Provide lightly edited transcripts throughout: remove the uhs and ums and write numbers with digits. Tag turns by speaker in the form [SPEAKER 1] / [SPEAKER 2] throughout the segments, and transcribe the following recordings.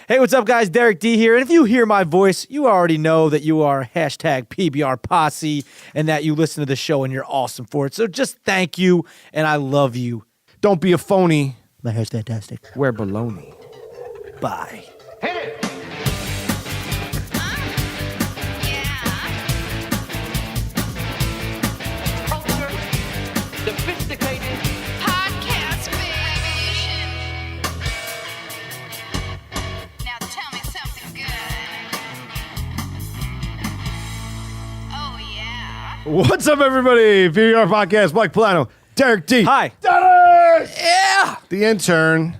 [SPEAKER 1] Hey, what's up, guys? Derek D here. And if you hear my voice, you already know that you are hashtag PBR Posse and that you listen to the show and you're awesome for it. So just thank you, and I love you.
[SPEAKER 2] Don't be a phony.
[SPEAKER 1] My hair's fantastic.
[SPEAKER 2] Wear baloney.
[SPEAKER 1] Bye.
[SPEAKER 3] Hit it! Sophisticated
[SPEAKER 4] Podcast, baby. Now tell me something good. Oh, yeah.
[SPEAKER 2] What's up, everybody? PBR Podcast, Mike Plano, Derek D.
[SPEAKER 1] Hi.
[SPEAKER 2] Dennis!
[SPEAKER 1] Yeah.
[SPEAKER 2] The intern.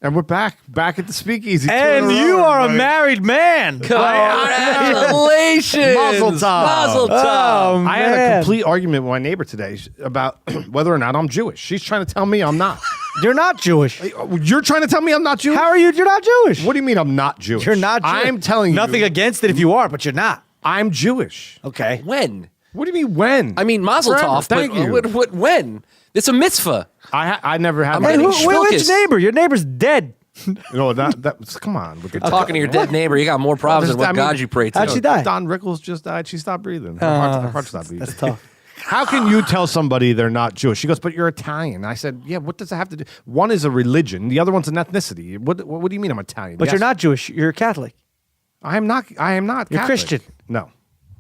[SPEAKER 2] And we're back at the speakeasy.
[SPEAKER 1] And you are a married man.
[SPEAKER 5] Congratulations!
[SPEAKER 2] Mazel tov.
[SPEAKER 5] Mazel tov.
[SPEAKER 1] Oh,
[SPEAKER 2] I had a
[SPEAKER 1] man.
[SPEAKER 2] complete argument with my neighbor today about whether or not I'm Jewish. She's trying to tell me I'm not.
[SPEAKER 1] You're not Jewish.
[SPEAKER 2] You're trying to tell me I'm not Jewish?
[SPEAKER 1] How are you? You're not Jewish.
[SPEAKER 2] What do you mean I'm not Jewish?
[SPEAKER 1] You're not Jewish.
[SPEAKER 2] I'm telling you.
[SPEAKER 1] Nothing against it if you are, but you're not.
[SPEAKER 2] I'm Jewish.
[SPEAKER 1] Okay.
[SPEAKER 5] When?
[SPEAKER 2] What do you mean when?
[SPEAKER 5] I mean, Mazel
[SPEAKER 2] Forever.
[SPEAKER 5] tov.
[SPEAKER 2] Thank you.
[SPEAKER 5] When? It's a mitzvah.
[SPEAKER 2] I never had
[SPEAKER 5] I'm
[SPEAKER 2] my
[SPEAKER 5] getting
[SPEAKER 1] Which
[SPEAKER 5] Schmilkes.
[SPEAKER 1] neighbor? Your neighbor's dead.
[SPEAKER 2] No, that come on. With the
[SPEAKER 5] Talking to your dead neighbor, you got more problems than what God you pray to.
[SPEAKER 1] How'd she die?
[SPEAKER 2] Don Rickles just died. She stopped breathing. Her heart stopped beating.
[SPEAKER 1] That's tough.
[SPEAKER 2] How can you tell somebody they're not Jewish? She goes, but you're Italian. I said, yeah, what does it have to do? One is a religion. The other one's an ethnicity. What do you mean I'm Italian?
[SPEAKER 1] But
[SPEAKER 2] Yes.
[SPEAKER 1] you're not Jewish. You're Catholic.
[SPEAKER 2] I am not.
[SPEAKER 1] You're
[SPEAKER 2] Catholic.
[SPEAKER 1] Christian.
[SPEAKER 2] No,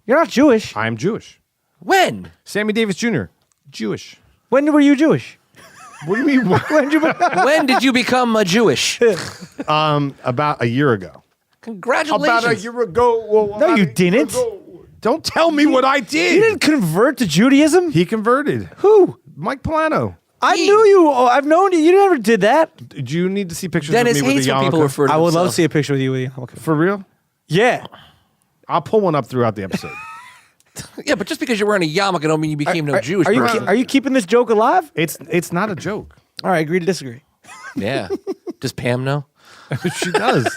[SPEAKER 1] You're not Jewish.
[SPEAKER 2] I am Jewish.
[SPEAKER 5] When?
[SPEAKER 2] Sammy Davis Jr., Jewish.
[SPEAKER 1] When were you Jewish?
[SPEAKER 2] What do you mean?
[SPEAKER 1] When did you
[SPEAKER 5] When did you become a Jewish?
[SPEAKER 2] About a year ago.
[SPEAKER 5] Congratulations.
[SPEAKER 2] About a year ago. Well,
[SPEAKER 1] No, you
[SPEAKER 2] about a year
[SPEAKER 1] didn't.
[SPEAKER 2] ago. Don't tell me what I did.
[SPEAKER 1] You didn't convert to Judaism?
[SPEAKER 2] He converted.
[SPEAKER 1] Who?
[SPEAKER 2] Mike Plano.
[SPEAKER 1] I knew you. Oh, I've known you. You never did that.
[SPEAKER 2] Do you need to see pictures
[SPEAKER 5] Dennis
[SPEAKER 2] of me with
[SPEAKER 5] hates
[SPEAKER 2] the
[SPEAKER 5] when people
[SPEAKER 2] yarmulke?
[SPEAKER 5] refer to
[SPEAKER 1] I would love to
[SPEAKER 5] themselves.
[SPEAKER 1] see a picture with you. Okay.
[SPEAKER 2] For real?
[SPEAKER 1] Yeah.
[SPEAKER 2] I'll pull one up throughout the episode.
[SPEAKER 5] Yeah, but just because you're wearing a yarmulke don't mean you became no Jewish
[SPEAKER 1] are you
[SPEAKER 5] person.
[SPEAKER 1] are you keeping this joke alive?
[SPEAKER 2] It's not a joke.
[SPEAKER 1] All right, agree to disagree.
[SPEAKER 5] Yeah. Does Pam know?
[SPEAKER 2] She does.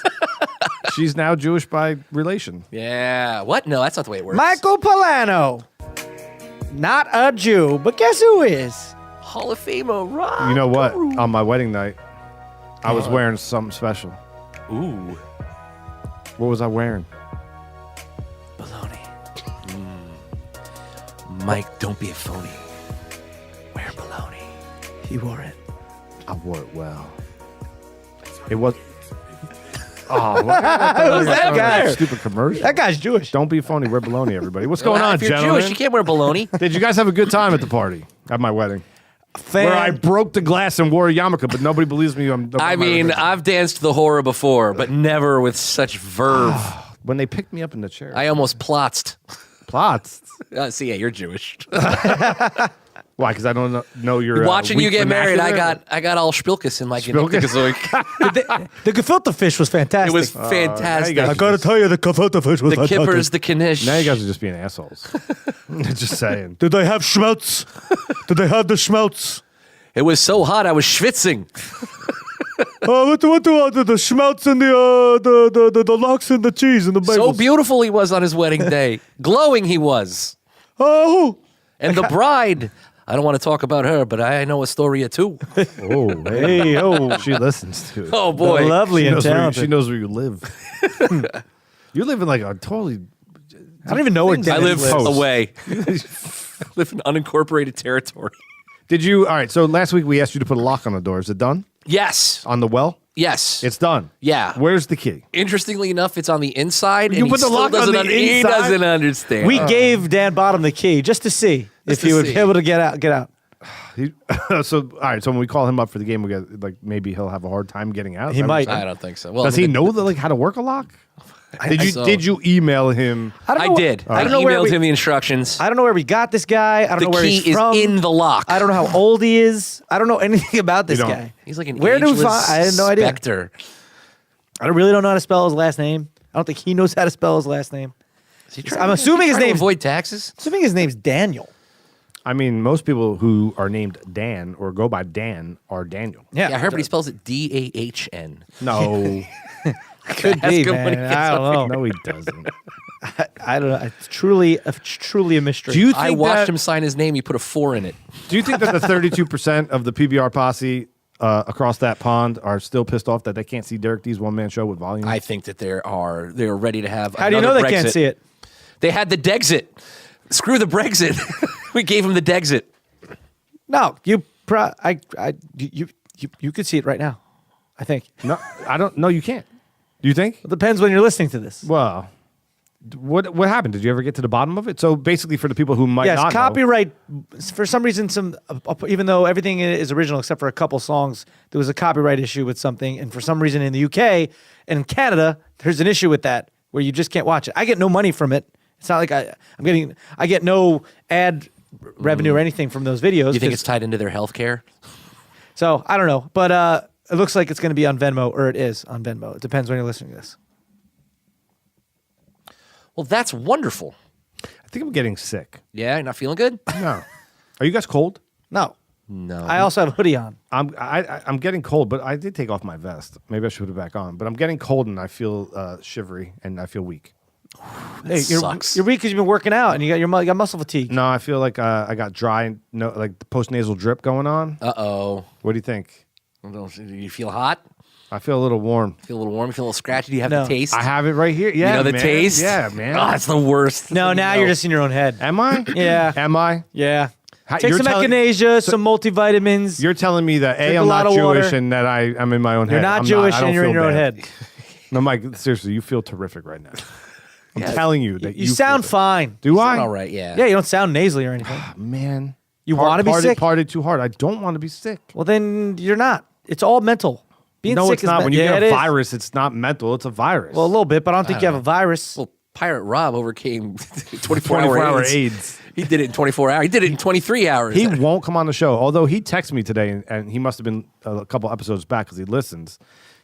[SPEAKER 2] She's now Jewish by relation.
[SPEAKER 5] Yeah. What? No, that's not the way it works.
[SPEAKER 1] Michael Polano. Not a Jew, but guess who is?
[SPEAKER 5] Hall of Famer, right?
[SPEAKER 2] You know what? On my wedding night, I was wearing something special.
[SPEAKER 5] Ooh.
[SPEAKER 2] What was I wearing?
[SPEAKER 5] Baloney. Mike, don't be a phony. Wear baloney.
[SPEAKER 1] He wore it.
[SPEAKER 2] I wore it well. It was. Oh, what?
[SPEAKER 1] Who's that guy?
[SPEAKER 2] Stupid commercial.
[SPEAKER 1] That guy's Jewish.
[SPEAKER 2] Don't be phony. Wear baloney, everybody. What's going on,
[SPEAKER 5] If you're
[SPEAKER 2] gentlemen?
[SPEAKER 5] Jewish, you can't wear baloney.
[SPEAKER 2] Did you guys have a good time at the party at my wedding? Where I broke the glass and wore a yarmulke, but nobody believes me.
[SPEAKER 5] I mean, I've danced the horror before, but never with such verve.
[SPEAKER 2] when they picked me up in the chair,
[SPEAKER 5] I almost plotzed.
[SPEAKER 2] plots.
[SPEAKER 5] See, yeah, you're Jewish.
[SPEAKER 2] Why? Because I don't know your
[SPEAKER 5] Watching you
[SPEAKER 2] weak
[SPEAKER 5] get married,
[SPEAKER 2] vernacular?
[SPEAKER 5] I got all spilkus in my
[SPEAKER 2] Spilkus?
[SPEAKER 1] The gefilte fish was fantastic.
[SPEAKER 5] It was fantastic.
[SPEAKER 2] guys-
[SPEAKER 1] I gotta tell you, the gefilte fish was
[SPEAKER 5] The
[SPEAKER 1] fantastic.
[SPEAKER 5] kippers, the knish.
[SPEAKER 2] Now you guys are just being assholes. Just saying.
[SPEAKER 1] Did they have schmelz? Did they have the schmelz?
[SPEAKER 5] It was so hot, I was schwitzing.
[SPEAKER 1] What the schmelz and the lox and the cheese and the bagels?
[SPEAKER 5] So beautiful he was on his wedding day. Glowing he was.
[SPEAKER 1] Oh,
[SPEAKER 5] And the bride, I don't want to talk about her, but I know a story or two.
[SPEAKER 2] Oh,
[SPEAKER 1] hey, oh,
[SPEAKER 2] she listens to it.
[SPEAKER 5] Oh, boy.
[SPEAKER 1] lovely
[SPEAKER 2] she
[SPEAKER 1] and
[SPEAKER 2] knows, where,
[SPEAKER 1] talented.
[SPEAKER 2] she knows where you live. You live in like a totally.
[SPEAKER 1] I don't even know where
[SPEAKER 2] Things
[SPEAKER 5] I
[SPEAKER 1] Dennis
[SPEAKER 5] live
[SPEAKER 1] lives.
[SPEAKER 5] away. I live in unincorporated territory.
[SPEAKER 2] Did you? All right. So last week we asked you to put a lock on the door. Is it done?
[SPEAKER 5] Yes.
[SPEAKER 2] On the well?
[SPEAKER 5] Yes.
[SPEAKER 2] It's done.
[SPEAKER 5] Yeah.
[SPEAKER 2] Where's the key?
[SPEAKER 5] Interestingly enough, it's on the inside.
[SPEAKER 2] You
[SPEAKER 5] and
[SPEAKER 2] put
[SPEAKER 5] he
[SPEAKER 2] the
[SPEAKER 5] still
[SPEAKER 2] lock on
[SPEAKER 5] doesn't
[SPEAKER 2] the
[SPEAKER 5] He
[SPEAKER 2] inside?
[SPEAKER 5] doesn't understand.
[SPEAKER 1] We gave Dan Boddum the key just to see if
[SPEAKER 5] to
[SPEAKER 1] he would
[SPEAKER 5] see.
[SPEAKER 1] be able to get out.
[SPEAKER 2] So all right. So when we call him up for the game, we get like maybe he'll have a hard time getting out.
[SPEAKER 1] He
[SPEAKER 2] Is that what
[SPEAKER 1] might.
[SPEAKER 2] you're saying?
[SPEAKER 5] I don't think so. Well,
[SPEAKER 2] Does he know how to work a lock? Did you email him?
[SPEAKER 5] I did. I
[SPEAKER 1] don't know where
[SPEAKER 5] emailed him the instructions.
[SPEAKER 1] I don't know where we got this guy. I don't
[SPEAKER 5] The
[SPEAKER 1] know where
[SPEAKER 5] key
[SPEAKER 1] he's
[SPEAKER 5] is
[SPEAKER 1] from.
[SPEAKER 5] in the lock.
[SPEAKER 1] I don't know how old he is. I don't know anything about this
[SPEAKER 2] You don't.
[SPEAKER 1] guy.
[SPEAKER 5] He's like an
[SPEAKER 1] Where do we
[SPEAKER 5] ageless
[SPEAKER 1] find? I had no idea.
[SPEAKER 5] specter.
[SPEAKER 1] I really don't know how to spell his last name. I don't think he knows how to spell his last name. I'm assuming his
[SPEAKER 5] Trying to
[SPEAKER 1] name's
[SPEAKER 5] avoid taxes.
[SPEAKER 1] assuming his name's Daniel.
[SPEAKER 2] I mean, most people who are named Dan or go by Dan are Daniel.
[SPEAKER 5] Yeah, I heard, but he spells it D-A-H-N.
[SPEAKER 2] No,
[SPEAKER 1] Could
[SPEAKER 5] Ask
[SPEAKER 1] be,
[SPEAKER 5] him when
[SPEAKER 1] man.
[SPEAKER 5] he gets
[SPEAKER 1] I don't know.
[SPEAKER 2] no, he doesn't.
[SPEAKER 1] I don't know. It's truly a mystery.
[SPEAKER 2] Do you think
[SPEAKER 5] I watched
[SPEAKER 2] that,
[SPEAKER 5] him sign his name. He put a 4 in it.
[SPEAKER 2] Do you think that the 32% of the PBR posse across that pond are still pissed off that they can't see Derek D's one-man show with volume?
[SPEAKER 5] I think that they're ready to have.
[SPEAKER 1] How do you know they
[SPEAKER 5] Brexit.
[SPEAKER 1] can't see it?
[SPEAKER 5] They had the Dexit. Screw the Brexit. We gave them the Dexit.
[SPEAKER 1] No, you could see it right now. I think.
[SPEAKER 2] No, I don't. No, you can't. Do you think?
[SPEAKER 1] It depends when you're listening to this.
[SPEAKER 2] Well, what happened? Did you ever get to the bottom of it? So basically, for the people who might not know,
[SPEAKER 1] copyright. For some reason, even though everything is original except for a couple songs, there was a copyright issue with something, and for some reason in the UK and in Canada, there's an issue with that where you just can't watch it. I get no money from it. It's not like I get no ad revenue or anything from those videos.
[SPEAKER 5] You think it's tied into their health care?
[SPEAKER 1] So I don't know, but it looks like it's going to be on Venmo, or it is on Venmo. It depends when you're listening to this.
[SPEAKER 5] Well, that's wonderful.
[SPEAKER 2] I think I'm getting sick.
[SPEAKER 5] Yeah, you're not feeling good?
[SPEAKER 2] No. Are you guys cold?
[SPEAKER 1] No,
[SPEAKER 5] No.
[SPEAKER 1] I also have a hoodie on.
[SPEAKER 2] I'm getting cold, but I did take off my vest. Maybe I should put it back on. But I'm getting cold and I feel shivery and I feel weak.
[SPEAKER 1] Hey,
[SPEAKER 5] sucks.
[SPEAKER 1] you're weak because you've been working out and you got muscle fatigue.
[SPEAKER 2] No, I feel like I got dry, like the post-nasal drip going on.
[SPEAKER 5] Uh-oh.
[SPEAKER 2] What do you think?
[SPEAKER 5] Do you feel hot?
[SPEAKER 2] I feel a little warm.
[SPEAKER 5] Feel a little warm? You feel a little scratchy? Do you have
[SPEAKER 1] No.
[SPEAKER 5] the taste?
[SPEAKER 2] I have it right here. Yeah,
[SPEAKER 5] You know the
[SPEAKER 2] man.
[SPEAKER 5] taste?
[SPEAKER 2] Yeah, man.
[SPEAKER 5] Oh, it's the worst.
[SPEAKER 1] No, now you're just in your own head.
[SPEAKER 2] Am I?
[SPEAKER 1] Yeah.
[SPEAKER 2] Am I?
[SPEAKER 1] Yeah. Take
[SPEAKER 2] you're
[SPEAKER 1] some
[SPEAKER 2] telling-
[SPEAKER 1] echinacea, some multivitamins.
[SPEAKER 2] You're telling me that
[SPEAKER 1] Drink
[SPEAKER 2] A,
[SPEAKER 1] a
[SPEAKER 2] I'm
[SPEAKER 1] lot
[SPEAKER 2] not
[SPEAKER 1] of water.
[SPEAKER 2] Jewish and that I'm in my own
[SPEAKER 1] You're
[SPEAKER 2] head.
[SPEAKER 1] not
[SPEAKER 2] I'm
[SPEAKER 1] Jewish
[SPEAKER 2] I don't
[SPEAKER 1] and you're in
[SPEAKER 2] feel
[SPEAKER 1] your own
[SPEAKER 2] bad.
[SPEAKER 1] head.
[SPEAKER 2] No, Mike, seriously, you feel terrific right now. I'm telling you that
[SPEAKER 1] You sound
[SPEAKER 2] feel
[SPEAKER 1] fine.
[SPEAKER 2] Do I?
[SPEAKER 5] All right, yeah.
[SPEAKER 1] Yeah, you don't sound nasally or anything.
[SPEAKER 2] Man.
[SPEAKER 1] You wanna be sick?
[SPEAKER 2] Partied too hard. I don't want to be sick.
[SPEAKER 1] Well, then you're not. It's all mental. Being
[SPEAKER 2] No,
[SPEAKER 1] sick
[SPEAKER 2] it's
[SPEAKER 1] is
[SPEAKER 2] not. When you
[SPEAKER 1] yeah,
[SPEAKER 2] get
[SPEAKER 1] it
[SPEAKER 2] a
[SPEAKER 1] is.
[SPEAKER 2] virus, it's not mental. It's a virus.
[SPEAKER 1] Well, a little bit, but I don't think you have a virus.
[SPEAKER 5] Well, Pirate Rob overcame
[SPEAKER 2] 24-hour AIDS.
[SPEAKER 5] He did it in 24 hours. He did it in 23 hours.
[SPEAKER 2] He won't come on the show. Although he texted me today, and he must have been a couple episodes back because he listens.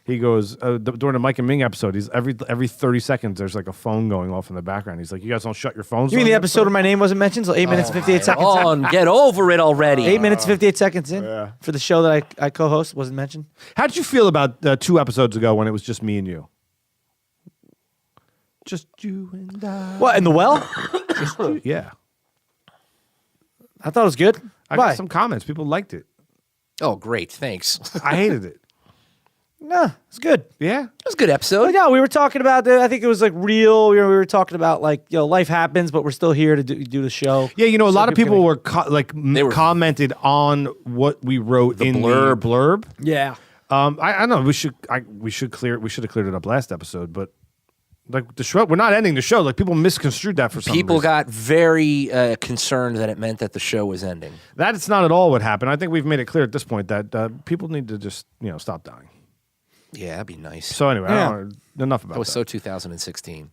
[SPEAKER 2] He goes during the Mike and Ming episode. He's every 30 seconds there's like a phone going off in the background. He's like, "You guys don't shut your phones."
[SPEAKER 1] You mean
[SPEAKER 2] on
[SPEAKER 1] the episode where my name wasn't mentioned? So 8 minutes and 58 seconds.
[SPEAKER 5] on, get over it already.
[SPEAKER 1] 8 minutes and 58 seconds in for the show that I co-host wasn't mentioned.
[SPEAKER 2] How did you feel about 2 episodes ago when it was just me and you? Just you and I.
[SPEAKER 1] What, in the well?
[SPEAKER 2] Yeah,
[SPEAKER 1] I thought it was good.
[SPEAKER 2] I
[SPEAKER 1] Why?
[SPEAKER 2] got some comments. People liked it.
[SPEAKER 5] Oh, great. Thanks. It
[SPEAKER 2] I hated it.
[SPEAKER 1] No, it's good.
[SPEAKER 2] Yeah.
[SPEAKER 5] was a good episode.
[SPEAKER 1] But yeah, we were talking about I think it was like real. We were talking about like, life happens, but we're still here to do the show.
[SPEAKER 2] Yeah, a
[SPEAKER 1] So
[SPEAKER 2] lot of people
[SPEAKER 1] can-
[SPEAKER 2] were
[SPEAKER 5] were-
[SPEAKER 2] commented on what we wrote in
[SPEAKER 5] blurb.
[SPEAKER 2] the blurb.
[SPEAKER 1] Yeah.
[SPEAKER 2] I know we should have cleared it up last episode, but like the show, we're not ending the show. Like people misconstrued that for some
[SPEAKER 5] People
[SPEAKER 2] reason.
[SPEAKER 5] got very concerned that it meant that the show was ending.
[SPEAKER 2] That's not at all what happened. I think we've made it clear at this point that people need to just stop dying.
[SPEAKER 5] Yeah, that'd be nice.
[SPEAKER 2] So anyway,
[SPEAKER 1] Yeah.
[SPEAKER 2] enough about
[SPEAKER 5] That was
[SPEAKER 2] that.
[SPEAKER 5] so 2016.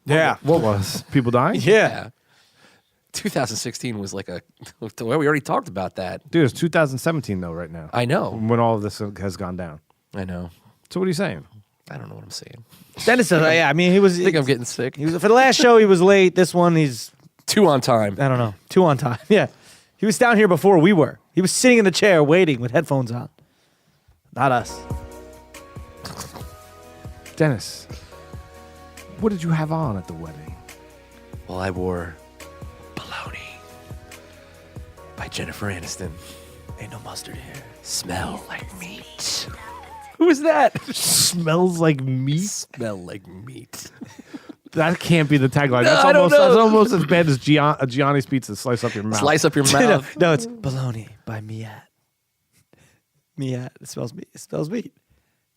[SPEAKER 1] Yeah.
[SPEAKER 2] What was people dying?
[SPEAKER 1] Yeah.
[SPEAKER 5] 2016 was like we already talked about that.
[SPEAKER 2] Dude, it's 2017 though right now.
[SPEAKER 5] I know.
[SPEAKER 2] When all of this has gone down.
[SPEAKER 5] I know.
[SPEAKER 2] So what are you saying?
[SPEAKER 5] I don't know what I'm saying.
[SPEAKER 1] Dennis said, yeah, I mean, he was.
[SPEAKER 5] I think I'm getting sick.
[SPEAKER 1] He was for the last show. He was late. This one, he's
[SPEAKER 5] 2 on time.
[SPEAKER 1] I don't know, 2 on time. Yeah, he was down here before we were. He was sitting in the chair waiting with headphones on. Not us.
[SPEAKER 2] Dennis, what did you have on at the wedding?
[SPEAKER 5] Well, I wore Baloney by Jennifer Aniston.
[SPEAKER 1] Ain't no mustard here.
[SPEAKER 5] Smell like meat. Who was that?
[SPEAKER 2] Smells like meat.
[SPEAKER 5] Smell like meat.
[SPEAKER 2] That can't be the tagline.
[SPEAKER 5] No, I don't know.
[SPEAKER 2] That's almost as bad as Gianni's Pizza. Slice up your mouth.
[SPEAKER 5] Slice up your
[SPEAKER 1] no,
[SPEAKER 5] mouth.
[SPEAKER 1] no, it's bologna by Miat. Miat. It smells meat. It smells meat.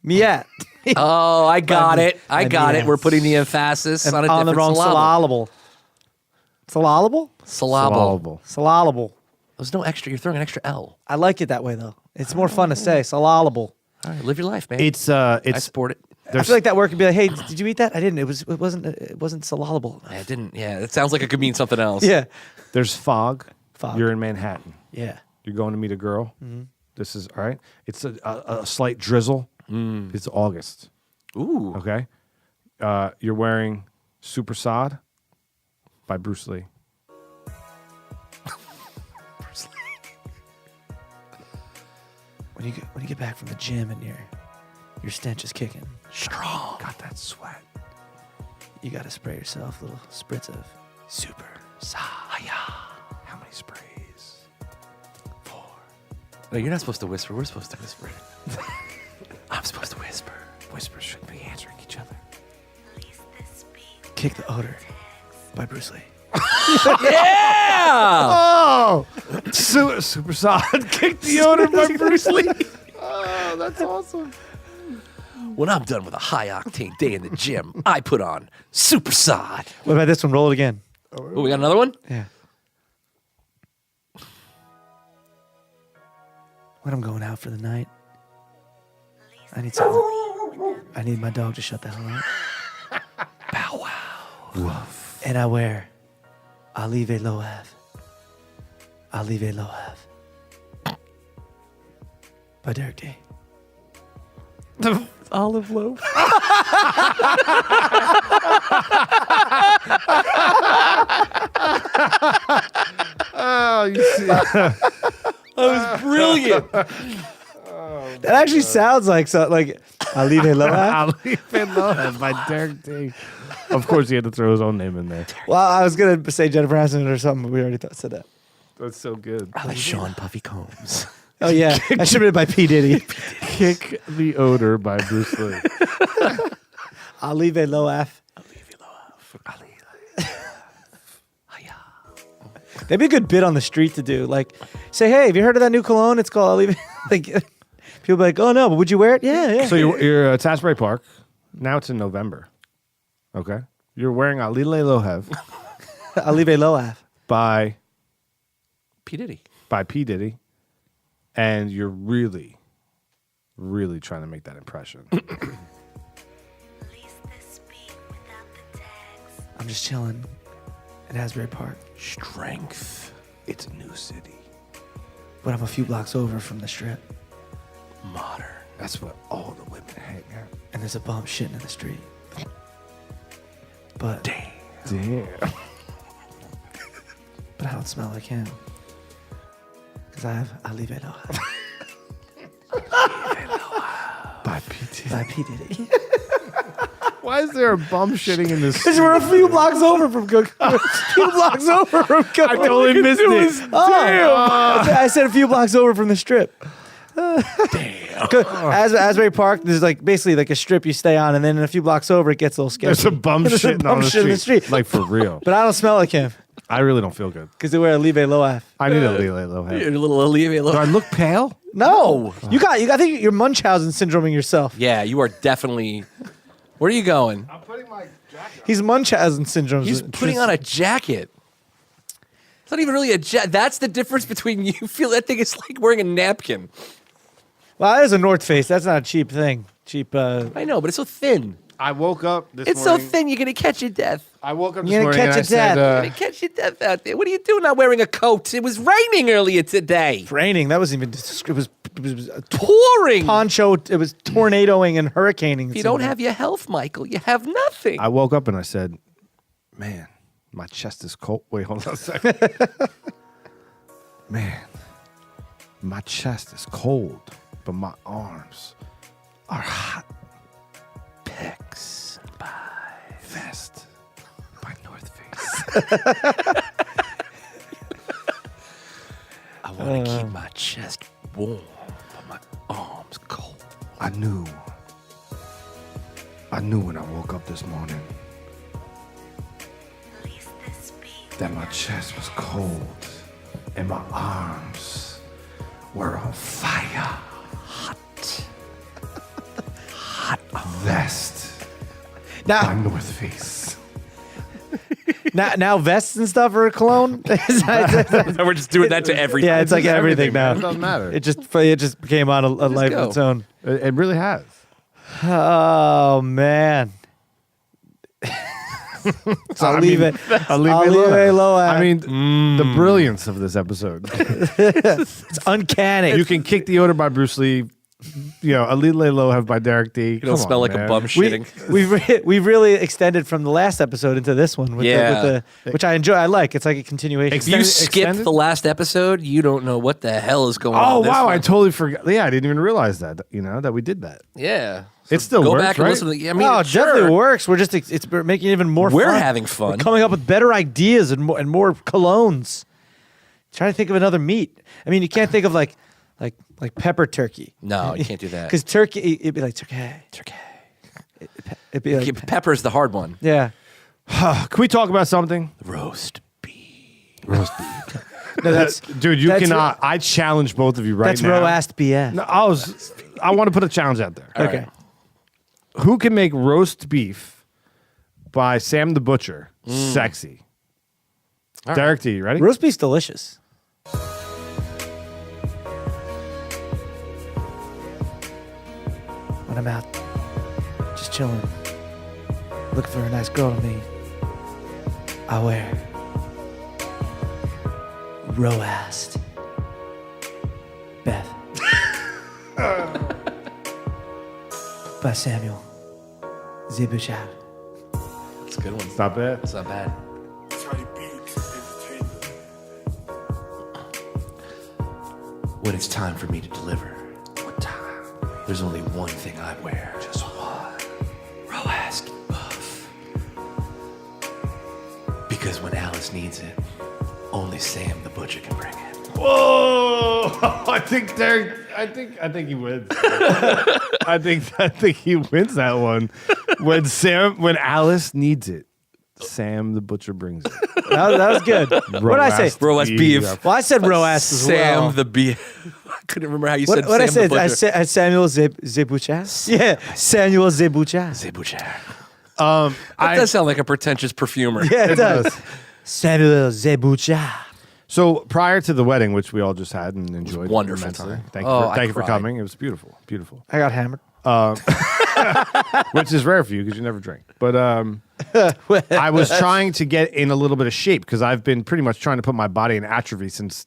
[SPEAKER 1] Miat.
[SPEAKER 5] Oh, I got it. I
[SPEAKER 1] By
[SPEAKER 5] got
[SPEAKER 1] me,
[SPEAKER 5] it. We're putting the emphasis on a
[SPEAKER 1] on the
[SPEAKER 5] different
[SPEAKER 1] wrong syllable. Syllable?
[SPEAKER 5] Syllable.
[SPEAKER 1] Syllable.
[SPEAKER 5] There's no extra. You're throwing an extra L.
[SPEAKER 1] I like it that way though. It's more fun to say. Syllable.
[SPEAKER 5] All right, live your life, man.
[SPEAKER 2] It's
[SPEAKER 5] I support it.
[SPEAKER 1] I feel like that word could be like, hey, did you eat that? I didn't. It wasn't syllable.
[SPEAKER 5] I didn't. Yeah, it sounds like it could mean something else.
[SPEAKER 1] Yeah.
[SPEAKER 2] There's fog.
[SPEAKER 1] Fog.
[SPEAKER 2] You're in Manhattan.
[SPEAKER 1] Yeah.
[SPEAKER 2] You're going to meet a girl. This is all right. It's a slight drizzle. It's August.
[SPEAKER 5] Ooh.
[SPEAKER 2] Okay. You're wearing Super Sod by Bruce Lee.
[SPEAKER 1] When you get back from the gym and your stench is kicking strong, got that sweat. You got to spray yourself a little spritz of Super Saiyan. How many sprays? 4.
[SPEAKER 5] No, you're not supposed to whisper. We're supposed to whisper. I'm supposed to whisper. Whispers shouldn't be answering each other.
[SPEAKER 1] Kick the Odor by Bruce Lee.
[SPEAKER 5] Yeah!
[SPEAKER 2] Oh, super solid. Kick the odor by Bruce Lee. Oh, that's awesome.
[SPEAKER 5] When I'm done with a high octane day in the gym, I put on Super Sod.
[SPEAKER 1] What about this one? Roll it again.
[SPEAKER 5] Oh, we got another one?
[SPEAKER 1] Yeah. When I'm going out for the night, I need something. I need my dog to shut the hell up.
[SPEAKER 5] Bow wow.
[SPEAKER 2] Woof.
[SPEAKER 1] And I wear Olive Loav. Olive Loav. By Derek D.
[SPEAKER 5] Olive loaf.
[SPEAKER 2] Oh, you see.
[SPEAKER 5] That was brilliant.
[SPEAKER 1] That actually sounds like Olive Loav.
[SPEAKER 2] I'll leave it alone by Derek D. Of course, he had to throw his own name in there.
[SPEAKER 1] Well, I was gonna say Jennifer Aniston or something, but we already said that.
[SPEAKER 2] That's so good.
[SPEAKER 5] I like Sean Puffy Combs.
[SPEAKER 1] Oh yeah, that should have been by P Diddy.
[SPEAKER 2] Kick the odor by Bruce Lee.
[SPEAKER 1] Olive Loav. That'd be a good bit on the street to do. Like, say, hey, have you heard of that new cologne? It's called Olive. Like, people be like, oh no, but would you wear it? Yeah, yeah.
[SPEAKER 2] So you're at Asbury Park. Now it's in November. Okay. You're wearing a Lile Lohev
[SPEAKER 1] Olive Loav.
[SPEAKER 2] by
[SPEAKER 5] P. Diddy.
[SPEAKER 2] P. Diddy. And you're really, really trying to make that impression.
[SPEAKER 1] I'm just chilling in Asbury Park,
[SPEAKER 5] Strength. It's a new city.
[SPEAKER 1] but I'm a few blocks over from the strip,
[SPEAKER 5] Modern.
[SPEAKER 2] That's what all the women hang out.
[SPEAKER 1] and there's a bum shitting in the street. But
[SPEAKER 2] Damn.
[SPEAKER 1] but I don't smell like him because I have Olive Loav
[SPEAKER 2] By P. Diddy.
[SPEAKER 1] by P Diddy.
[SPEAKER 2] Why is there a bum shitting in this?
[SPEAKER 1] Because we're a few blocks over from Cook. A few blocks over from Cook.
[SPEAKER 2] I totally missed it.
[SPEAKER 1] I said a few blocks over from the strip. Damn. Asbury Park, there's like basically like a strip you stay on, and then a few blocks over it gets a little sketchy.
[SPEAKER 2] There's a bum
[SPEAKER 1] There's a
[SPEAKER 2] shitting
[SPEAKER 1] bum
[SPEAKER 2] on the
[SPEAKER 1] shit in the
[SPEAKER 2] street.
[SPEAKER 1] street.
[SPEAKER 2] Like for real.
[SPEAKER 1] But I don't smell like him
[SPEAKER 2] I really don't feel good.
[SPEAKER 1] because they wear Olive Loav.
[SPEAKER 2] I need a Lile Lohev.
[SPEAKER 5] You're a little Olivier.
[SPEAKER 2] Do I look pale?
[SPEAKER 1] No, you got. I think you're Munchausen syndroming yourself.
[SPEAKER 5] Yeah, you are definitely. Where are you going?
[SPEAKER 2] I'm putting my jacket
[SPEAKER 1] He's Munchausen syndrome.
[SPEAKER 5] He's putting on a jacket. It's not even really a jacket. That's the difference between you feel that thing is like wearing a napkin.
[SPEAKER 1] Well, that is a North Face. That's not a cheap thing. Cheap.
[SPEAKER 5] I know, but it's so thin.
[SPEAKER 2] I woke up this
[SPEAKER 5] It's
[SPEAKER 2] morning.
[SPEAKER 5] so thin, you're going to catch your death.
[SPEAKER 2] I woke up this
[SPEAKER 1] You're gonna
[SPEAKER 2] morning and
[SPEAKER 1] catch
[SPEAKER 2] I
[SPEAKER 1] a
[SPEAKER 2] said,
[SPEAKER 1] death.
[SPEAKER 5] You're going to catch your death out there. What are you doing not wearing a coat? It was raining earlier today.
[SPEAKER 1] Raining. That wasn't even. It was a
[SPEAKER 5] Pouring.
[SPEAKER 1] poncho. It was tornadoing and hurricaning.
[SPEAKER 5] If you don't have your health, Michael, you have nothing.
[SPEAKER 2] I woke up and I said, man, my chest is cold. Wait, hold on a second. Man, my chest is cold, but my arms are hot.
[SPEAKER 5] Pecs by
[SPEAKER 2] Vest by North Face.
[SPEAKER 5] I want to keep my chest warm, but my arms cold.
[SPEAKER 2] I knew when I woke up this morning that my chest was cold and my arms were on fire. Hot vest by
[SPEAKER 1] now,
[SPEAKER 2] North Face.
[SPEAKER 1] now vests and stuff are a cologne.
[SPEAKER 5] We're just doing that to everything.
[SPEAKER 1] Yeah, it's like everything now.
[SPEAKER 2] man. It doesn't matter.
[SPEAKER 1] It just became on a life of its
[SPEAKER 5] go.
[SPEAKER 1] own.
[SPEAKER 2] It really has.
[SPEAKER 1] Oh man. I'll leave it.
[SPEAKER 2] I'll leave
[SPEAKER 1] I'll
[SPEAKER 2] it
[SPEAKER 1] leave it low.
[SPEAKER 2] I mean, the brilliance of this episode.
[SPEAKER 1] It's uncanny.
[SPEAKER 2] You can kick the odor by Bruce Lee. You know, Alile Lohev by Derek D.
[SPEAKER 5] You don't smell like a bum shitting.
[SPEAKER 1] We've really extended from the last episode into this one with the which I enjoy. I like. It's like a continuation.
[SPEAKER 5] If you skipped
[SPEAKER 2] extended?
[SPEAKER 5] the last episode, you don't know what the hell is going on.
[SPEAKER 2] Oh
[SPEAKER 5] in this
[SPEAKER 2] wow!
[SPEAKER 5] one.
[SPEAKER 2] I totally forgot. Yeah, I didn't even realize that. You know that we did that.
[SPEAKER 5] Yeah.
[SPEAKER 2] It still
[SPEAKER 5] Go
[SPEAKER 2] works,
[SPEAKER 5] back and
[SPEAKER 2] right?
[SPEAKER 5] listen to the. I mean,
[SPEAKER 1] No, it
[SPEAKER 5] sure.
[SPEAKER 1] definitely works. We're just we're making it even more
[SPEAKER 5] We're
[SPEAKER 1] fun.
[SPEAKER 5] having fun.
[SPEAKER 1] We're coming up with better ideas and more colognes. Trying to think of another meat. I mean, you can't think of like like pepper turkey.
[SPEAKER 5] No, you can't do that.
[SPEAKER 1] Because turkey, it'd be like turkey. It'd be like
[SPEAKER 5] Pepper's the hard one.
[SPEAKER 1] yeah.
[SPEAKER 2] Can we talk about something?
[SPEAKER 5] Roast beef.
[SPEAKER 2] Roast beef.
[SPEAKER 1] No, that's
[SPEAKER 2] Dude, you
[SPEAKER 1] that's
[SPEAKER 2] cannot. I challenge both of you right
[SPEAKER 1] that's
[SPEAKER 2] now.
[SPEAKER 1] roast BF.
[SPEAKER 2] No, I want to put a challenge out there.
[SPEAKER 5] All
[SPEAKER 1] Okay.
[SPEAKER 5] right.
[SPEAKER 2] Who can make roast beef by Sam the Butcher sexy?
[SPEAKER 5] All
[SPEAKER 2] Derek T, you ready?
[SPEAKER 1] Roast beef's delicious. When I'm out, just chilling, looking for a nice girl to meet, I wear roast Beth by Samuel Zibuchar.
[SPEAKER 5] That's a good one.
[SPEAKER 2] It's not bad.
[SPEAKER 5] It's not bad. When it's time for me to deliver, what time? There's only one thing I wear. Just one. Roast buff. Because when Alice needs it, only Sam the Butcher can bring it.
[SPEAKER 2] Whoa! I think Derek. I think he wins. I think he wins that one. When Alice needs it, Sam the Butcher brings it.
[SPEAKER 1] That was good. What did I say?
[SPEAKER 5] Roast beef.
[SPEAKER 1] Well, I said roast as well.
[SPEAKER 5] Sam the beef. I couldn't remember how you said
[SPEAKER 1] What
[SPEAKER 5] Sam
[SPEAKER 1] I said?
[SPEAKER 5] the
[SPEAKER 1] I
[SPEAKER 5] Butcher.
[SPEAKER 1] said Samuel Zibuchar. Yeah, Samuel Zibuchar.
[SPEAKER 5] Zebuchar. That does sound like a pretentious perfumer.
[SPEAKER 1] Yeah, it does. Samuel Zibuchar.
[SPEAKER 2] So prior to the wedding, which we all just had and enjoyed,
[SPEAKER 5] wonderful
[SPEAKER 2] immensely.
[SPEAKER 5] time.
[SPEAKER 2] Thank
[SPEAKER 5] Oh,
[SPEAKER 2] you,
[SPEAKER 5] I
[SPEAKER 2] thank you for
[SPEAKER 5] cried.
[SPEAKER 2] coming. It was beautiful, beautiful.
[SPEAKER 1] I got hammered.
[SPEAKER 2] Which is rare for you because you never drink. But I was trying to get in a little bit of shape because I've been pretty much trying to put my body in atrophy since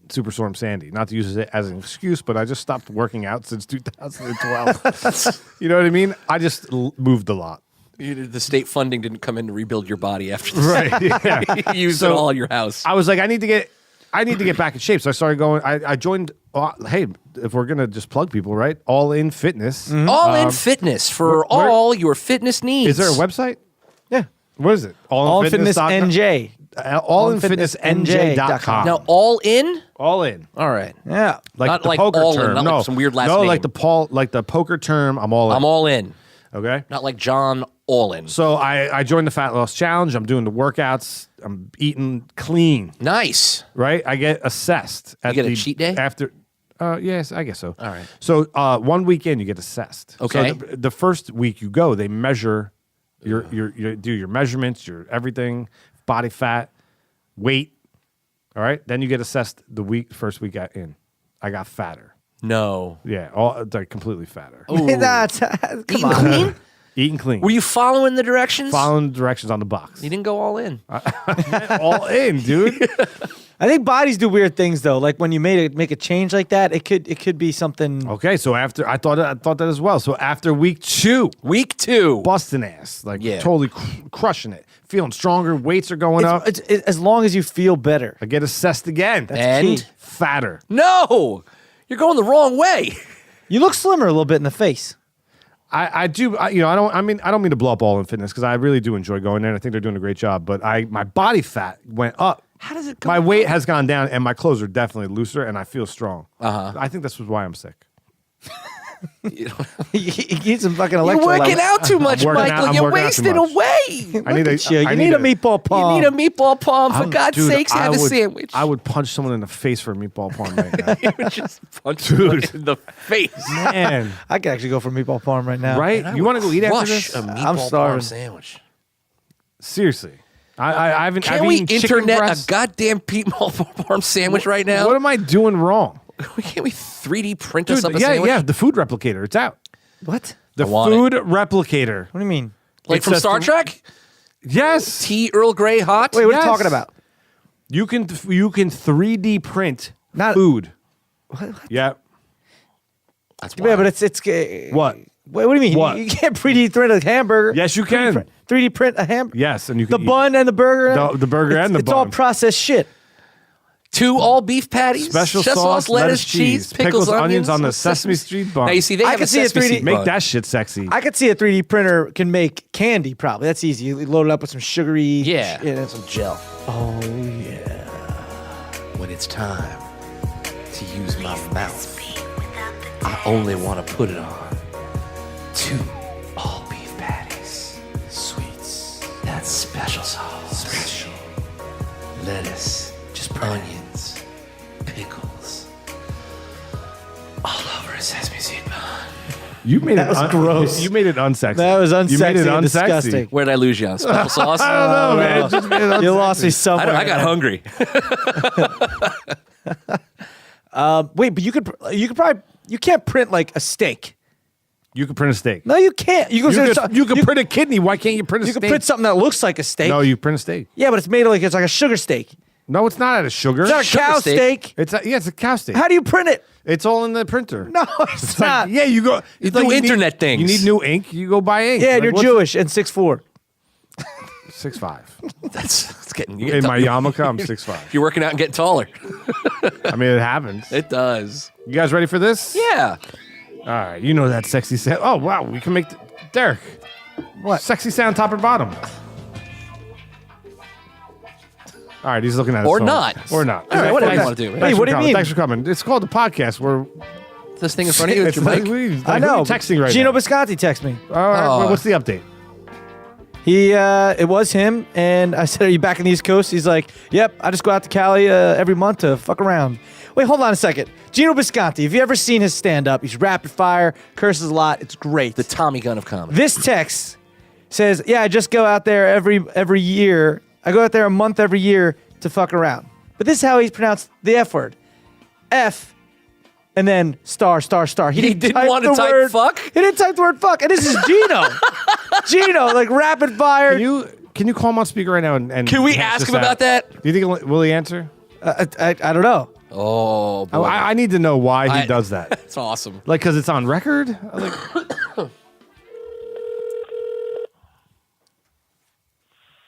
[SPEAKER 2] Superstorm Sandy. Not to use it as an excuse, but I just stopped working out since 2012. You know what I mean? I just moved a lot.
[SPEAKER 5] The state funding didn't come in to rebuild your body after this.
[SPEAKER 2] Right. Yeah.
[SPEAKER 5] You used
[SPEAKER 2] So-
[SPEAKER 5] it all in your house.
[SPEAKER 2] I was like, I need to get back in shape. So I started going. I joined. Hey, if we're gonna just plug people, right? All In Fitness.
[SPEAKER 5] All in fitness for
[SPEAKER 2] where-
[SPEAKER 5] all your fitness needs.
[SPEAKER 2] Is there a website?
[SPEAKER 1] Yeah.
[SPEAKER 2] What is it?
[SPEAKER 1] All Fitness NJ.
[SPEAKER 2] allinfitnessnj.com.
[SPEAKER 5] now all in?
[SPEAKER 2] All in.
[SPEAKER 5] All right.
[SPEAKER 1] Yeah.
[SPEAKER 2] Like
[SPEAKER 5] Not
[SPEAKER 2] the
[SPEAKER 5] like
[SPEAKER 2] poker
[SPEAKER 5] all in,
[SPEAKER 2] term.
[SPEAKER 5] not
[SPEAKER 2] no,
[SPEAKER 5] like some weird last
[SPEAKER 2] no,
[SPEAKER 5] name.
[SPEAKER 2] like the poker term. I'm all in.
[SPEAKER 5] I'm all in.
[SPEAKER 2] Okay.
[SPEAKER 5] Not like John All-in.
[SPEAKER 2] So I joined the Fat Loss Challenge. I'm doing the workouts. I'm eating clean.
[SPEAKER 5] Nice.
[SPEAKER 2] Right. I get assessed. At
[SPEAKER 5] get a
[SPEAKER 2] the,
[SPEAKER 5] cheat day?
[SPEAKER 2] after. Yes, I guess so.
[SPEAKER 5] All right.
[SPEAKER 2] So 1 weekend you get assessed.
[SPEAKER 5] Okay.
[SPEAKER 2] So the first week you go, they measure your do your measurements, your everything, body fat, weight. All right. Then you get assessed first week in. I got fatter.
[SPEAKER 5] No.
[SPEAKER 2] Yeah, all like completely fatter.
[SPEAKER 1] That's, come
[SPEAKER 5] Eating
[SPEAKER 1] on.
[SPEAKER 5] clean?
[SPEAKER 2] Eating clean.
[SPEAKER 5] Were you following the directions?
[SPEAKER 2] following directions on the box?
[SPEAKER 5] You didn't go all in.
[SPEAKER 2] All in, dude.
[SPEAKER 1] I think bodies do weird things though. Like when you make a change like that, it could be something.
[SPEAKER 2] Okay, so after I thought that as well. So after week 2,
[SPEAKER 5] Week 2.
[SPEAKER 2] busting ass, like
[SPEAKER 5] Yeah.
[SPEAKER 2] totally crushing it, feeling stronger, weights are going up.
[SPEAKER 1] It's as long as you feel better.
[SPEAKER 2] I get assessed again.
[SPEAKER 5] And?
[SPEAKER 1] key.
[SPEAKER 2] Fatter.
[SPEAKER 5] No. You're going the wrong way.
[SPEAKER 1] You look slimmer a little bit in the face.
[SPEAKER 2] I do. I don't mean to blow up All In Fitness because I really do enjoy going there. And I think they're doing a great job. But my body fat went up.
[SPEAKER 5] How does it go?
[SPEAKER 2] My weight has gone down, and my clothes are definitely looser, and I feel strong. I think this was why I'm sick.
[SPEAKER 1] You need some fucking
[SPEAKER 5] You're
[SPEAKER 1] electrolytes.
[SPEAKER 5] working out too much,
[SPEAKER 2] I'm working out-
[SPEAKER 5] Michael.
[SPEAKER 2] I'm
[SPEAKER 5] You're
[SPEAKER 2] working out too
[SPEAKER 5] wasting
[SPEAKER 2] much.
[SPEAKER 5] away.
[SPEAKER 2] I need a.
[SPEAKER 1] You
[SPEAKER 2] I
[SPEAKER 1] need a meatball
[SPEAKER 5] You
[SPEAKER 1] palm.
[SPEAKER 5] need a meatball palm. For
[SPEAKER 2] I'm-
[SPEAKER 5] God's
[SPEAKER 2] dude,
[SPEAKER 5] sakes, have a
[SPEAKER 2] would-
[SPEAKER 5] sandwich.
[SPEAKER 2] I would punch someone in the face for a meatball palm right now.
[SPEAKER 5] You would just punch someone in the face.
[SPEAKER 2] Man,
[SPEAKER 1] I could actually go for meatball palm right now.
[SPEAKER 2] right? You want to go eat after
[SPEAKER 5] Rush
[SPEAKER 2] this?
[SPEAKER 5] a meatball
[SPEAKER 1] I'm
[SPEAKER 5] palm
[SPEAKER 1] starving.
[SPEAKER 5] sandwich.
[SPEAKER 2] Seriously, I haven't.
[SPEAKER 5] Can
[SPEAKER 2] I've
[SPEAKER 5] we
[SPEAKER 2] eaten chicken
[SPEAKER 5] internet
[SPEAKER 2] breast.
[SPEAKER 5] a goddamn meatball palm sandwich right now?
[SPEAKER 2] What am I doing wrong?
[SPEAKER 5] Can't we 3D print us
[SPEAKER 2] Dude,
[SPEAKER 5] up a
[SPEAKER 2] yeah,
[SPEAKER 5] sandwich?
[SPEAKER 2] yeah. The food replicator. It's out.
[SPEAKER 1] What?
[SPEAKER 2] The
[SPEAKER 5] I want
[SPEAKER 2] food replicator.
[SPEAKER 1] What do you mean?
[SPEAKER 5] Like
[SPEAKER 2] It
[SPEAKER 5] from
[SPEAKER 2] says
[SPEAKER 5] Star
[SPEAKER 2] the-
[SPEAKER 5] Trek?
[SPEAKER 2] Yes.
[SPEAKER 5] Tea Earl Grey hot?
[SPEAKER 1] Wait, what are
[SPEAKER 2] Yes.
[SPEAKER 1] you talking about?
[SPEAKER 2] You can 3D print
[SPEAKER 1] Not-
[SPEAKER 2] food.
[SPEAKER 1] What?
[SPEAKER 2] Yeah.
[SPEAKER 5] That's
[SPEAKER 1] Yeah, but it's
[SPEAKER 2] What?
[SPEAKER 1] Wait, what do you mean?
[SPEAKER 2] What?
[SPEAKER 1] You can't 3D print a hamburger.
[SPEAKER 2] Yes, you can.
[SPEAKER 1] 3D print a hamburger.
[SPEAKER 2] Yes, and you
[SPEAKER 1] The
[SPEAKER 2] can
[SPEAKER 1] bun and the burger.
[SPEAKER 2] The burger and the
[SPEAKER 1] It's all
[SPEAKER 2] bun.
[SPEAKER 1] processed shit.
[SPEAKER 5] 2 all beef patties,
[SPEAKER 2] Special
[SPEAKER 5] chest
[SPEAKER 2] sauce,
[SPEAKER 5] lettuce, cheese, pickles,
[SPEAKER 2] onions on the Sesame Street bun.
[SPEAKER 5] Now you see, they
[SPEAKER 1] I
[SPEAKER 5] have
[SPEAKER 1] can
[SPEAKER 5] a
[SPEAKER 1] see a
[SPEAKER 5] Sesame
[SPEAKER 1] 3D
[SPEAKER 5] Seed
[SPEAKER 2] Make
[SPEAKER 5] bun.
[SPEAKER 2] that shit sexy.
[SPEAKER 1] I could see a 3D printer can make candy. Probably that's easy. You load it up with some sugary.
[SPEAKER 5] Yeah.
[SPEAKER 1] and some gel. Oh yeah.
[SPEAKER 5] When it's time to use my mouth. I only want to put it on 2 all beef patties. Sweets. That special sauce. Special. Lettuce. Just onions. Pickles. All over a sesame seed bun.
[SPEAKER 2] You made
[SPEAKER 1] That was gross.
[SPEAKER 2] You made it unsexy.
[SPEAKER 1] That was unsexy
[SPEAKER 2] You made it
[SPEAKER 1] and
[SPEAKER 2] unsexy.
[SPEAKER 1] disgusting.
[SPEAKER 5] Where did I lose you on? Special sauce?
[SPEAKER 2] I don't know, man. It just made it
[SPEAKER 1] You
[SPEAKER 2] unsexy.
[SPEAKER 1] lost me somewhere.
[SPEAKER 5] I got hungry.
[SPEAKER 1] Wait, but you could probably you can't print like a steak.
[SPEAKER 2] You could print a steak.
[SPEAKER 1] No, you can't. You
[SPEAKER 2] You could print a kidney. Why can't you print a
[SPEAKER 1] You
[SPEAKER 2] steak?
[SPEAKER 1] could print something that looks like a steak.
[SPEAKER 2] No, you print a steak.
[SPEAKER 1] Yeah, but it's made like it's like a sugar steak.
[SPEAKER 2] No, it's not out of sugar.
[SPEAKER 1] It's not a
[SPEAKER 5] Sugar
[SPEAKER 1] cow
[SPEAKER 5] steak.
[SPEAKER 1] steak.
[SPEAKER 2] It's a cow steak.
[SPEAKER 1] How do you print it?
[SPEAKER 2] It's all in the printer.
[SPEAKER 1] No, it's
[SPEAKER 2] It's like,
[SPEAKER 1] not.
[SPEAKER 2] yeah, you go.
[SPEAKER 5] You do internet things.
[SPEAKER 2] You need new ink. You go buy ink.
[SPEAKER 1] Yeah, and
[SPEAKER 2] Like,
[SPEAKER 1] you're
[SPEAKER 2] what's-
[SPEAKER 1] Jewish and 6'4".
[SPEAKER 2] 6'5".
[SPEAKER 5] That's getting you.
[SPEAKER 2] In my yarmulke, I'm 6'5".
[SPEAKER 5] You're working out and getting taller.
[SPEAKER 2] I mean, it happens.
[SPEAKER 5] It does.
[SPEAKER 2] You guys ready for this?
[SPEAKER 5] Yeah.
[SPEAKER 2] All right. You know that sexy sound. Oh wow, we can make Derek.
[SPEAKER 1] What?
[SPEAKER 2] Sexy sound, top or bottom? All right, he's looking at his
[SPEAKER 5] Or
[SPEAKER 2] phone.
[SPEAKER 5] not.
[SPEAKER 2] Or not.
[SPEAKER 5] All right, whatever you
[SPEAKER 2] Thanks-
[SPEAKER 5] wanna do, man.
[SPEAKER 2] thanks
[SPEAKER 1] Hey,
[SPEAKER 2] for
[SPEAKER 1] what do you
[SPEAKER 2] coming.
[SPEAKER 1] mean?
[SPEAKER 2] Thanks for coming. It's called the podcast. We're
[SPEAKER 5] This thing in front of you. It's your
[SPEAKER 2] like,
[SPEAKER 5] mic.
[SPEAKER 2] I
[SPEAKER 1] I know.
[SPEAKER 2] texting right
[SPEAKER 1] Gino
[SPEAKER 2] now.
[SPEAKER 1] Bisconti texted me.
[SPEAKER 2] All right,
[SPEAKER 5] Oh.
[SPEAKER 2] what's the update?
[SPEAKER 1] He it was him, and I said, "Are you back in the East Coast?" He's like, "Yep, I just go out to Cali every month to fuck around." Wait, hold on a second. Gino Bisconti, have you ever seen his stand-up? He's rapid fire, curses a lot. It's great.
[SPEAKER 5] The Tommy gun of comedy.
[SPEAKER 1] This text says, "Yeah, I just go out there every year. I go out there a month every year to fuck around." But this is how he's pronounced the F word. F, and then star, star, star.
[SPEAKER 5] He didn't
[SPEAKER 1] type
[SPEAKER 5] want to
[SPEAKER 1] the
[SPEAKER 5] type
[SPEAKER 1] word-
[SPEAKER 5] fuck?
[SPEAKER 1] He didn't type the word fuck. And this is Gino. Gino, like rapid fire.
[SPEAKER 2] Can you call him on speaker right now and
[SPEAKER 5] Can we
[SPEAKER 2] hash
[SPEAKER 5] ask
[SPEAKER 2] this
[SPEAKER 5] him
[SPEAKER 2] out?
[SPEAKER 5] about that?
[SPEAKER 2] Do you think will he answer?
[SPEAKER 1] I don't know.
[SPEAKER 5] Oh, boy.
[SPEAKER 2] I need to know why he
[SPEAKER 5] I-
[SPEAKER 2] does that.
[SPEAKER 5] That's awesome.
[SPEAKER 2] Like, because it's on record? Like,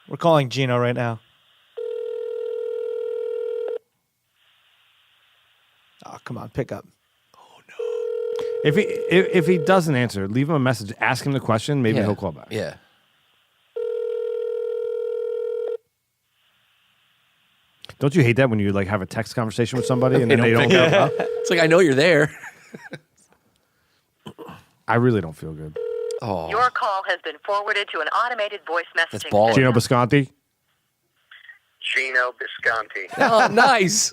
[SPEAKER 1] We're calling Gino right now. Oh, come on, pick up.
[SPEAKER 2] if he doesn't answer, leave him a message. Ask him the question. Maybe
[SPEAKER 5] Yeah.
[SPEAKER 2] he'll call back.
[SPEAKER 5] Yeah.
[SPEAKER 2] Don't you hate that when you like have a text conversation with somebody and then they don't
[SPEAKER 5] pick
[SPEAKER 2] go?
[SPEAKER 5] up. It's like, I know you're there.
[SPEAKER 2] I really don't feel good.
[SPEAKER 5] Oh,
[SPEAKER 3] Your call has been forwarded to an automated voice
[SPEAKER 5] that's
[SPEAKER 3] messaging
[SPEAKER 5] baller.
[SPEAKER 2] Gino Bisconti.
[SPEAKER 6] Gino Bisconti.
[SPEAKER 5] Oh, nice.